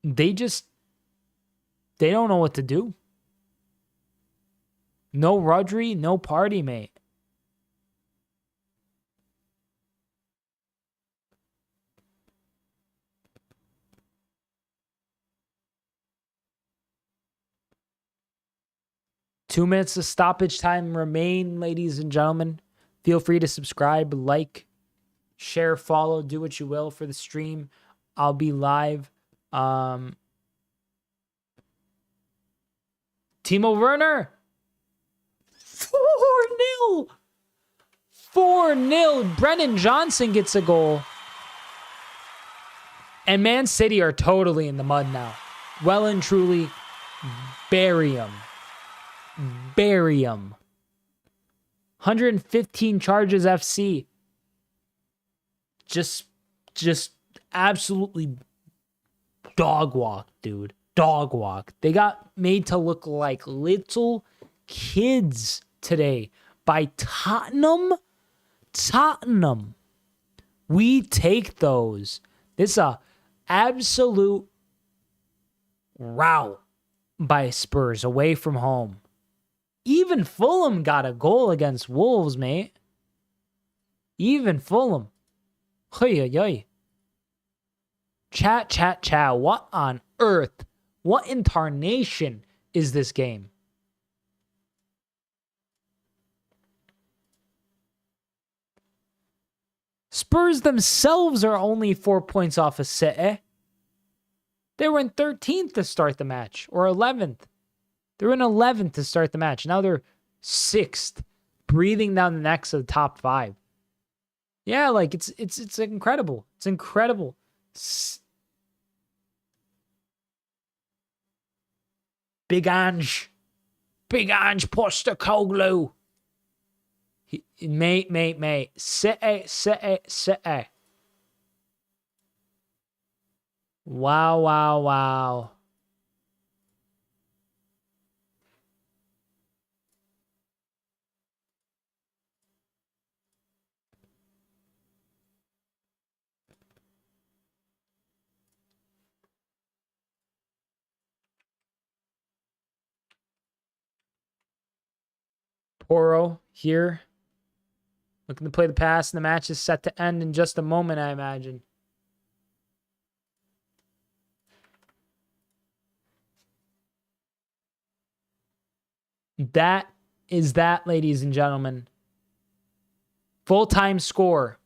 they don't know what to do. No Rodri, no party, mate. Two minutes of stoppage time remain, ladies and gentlemen. Feel free to subscribe, like, share, follow, do what you will for the stream. I'll be live. Timo Werner. 4-0. 4-0. Brennan Johnson gets a goal. And Man City are totally in the mud now. Well and truly, bury them. Bury them. 115 charges FC. Just absolutely dog walk, dude. Dog walk. They got made to look like little kids today by Tottenham. Tottenham. We take those. This is a absolute rout by Spurs away from home. Even Fulham got a goal against Wolves, mate. Even Fulham. Hey. Chat. What on earth? What incarnation is this game? Spurs themselves are only 4 points off of City. They were in 13th to start the match, or 11th. They were in 11th to start the match. Now they're 6th, breathing down the necks of the top 5. Yeah, like it's incredible. It's incredible. Big Ange Postecoglou. Mate. City. Wow. Poro here. Looking to play the pass, and the match is set to end in just a moment, I imagine. That is that, ladies and gentlemen. Full-time score.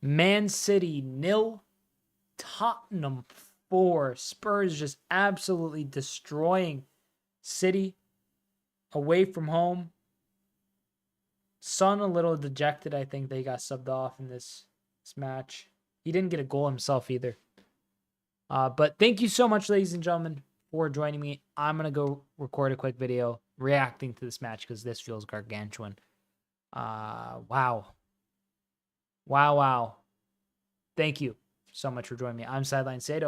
Man City 0, Tottenham 4. Spurs just absolutely destroying City away from home. Son a little dejected. I think they got subbed off in this match. He didn't get a goal himself either. But thank you so much, ladies and gentlemen, for joining me. I'm going to go record a quick video reacting to this match because this feels gargantuan. Wow. Wow. Thank you so much for joining me. I'm Sideline Sedo.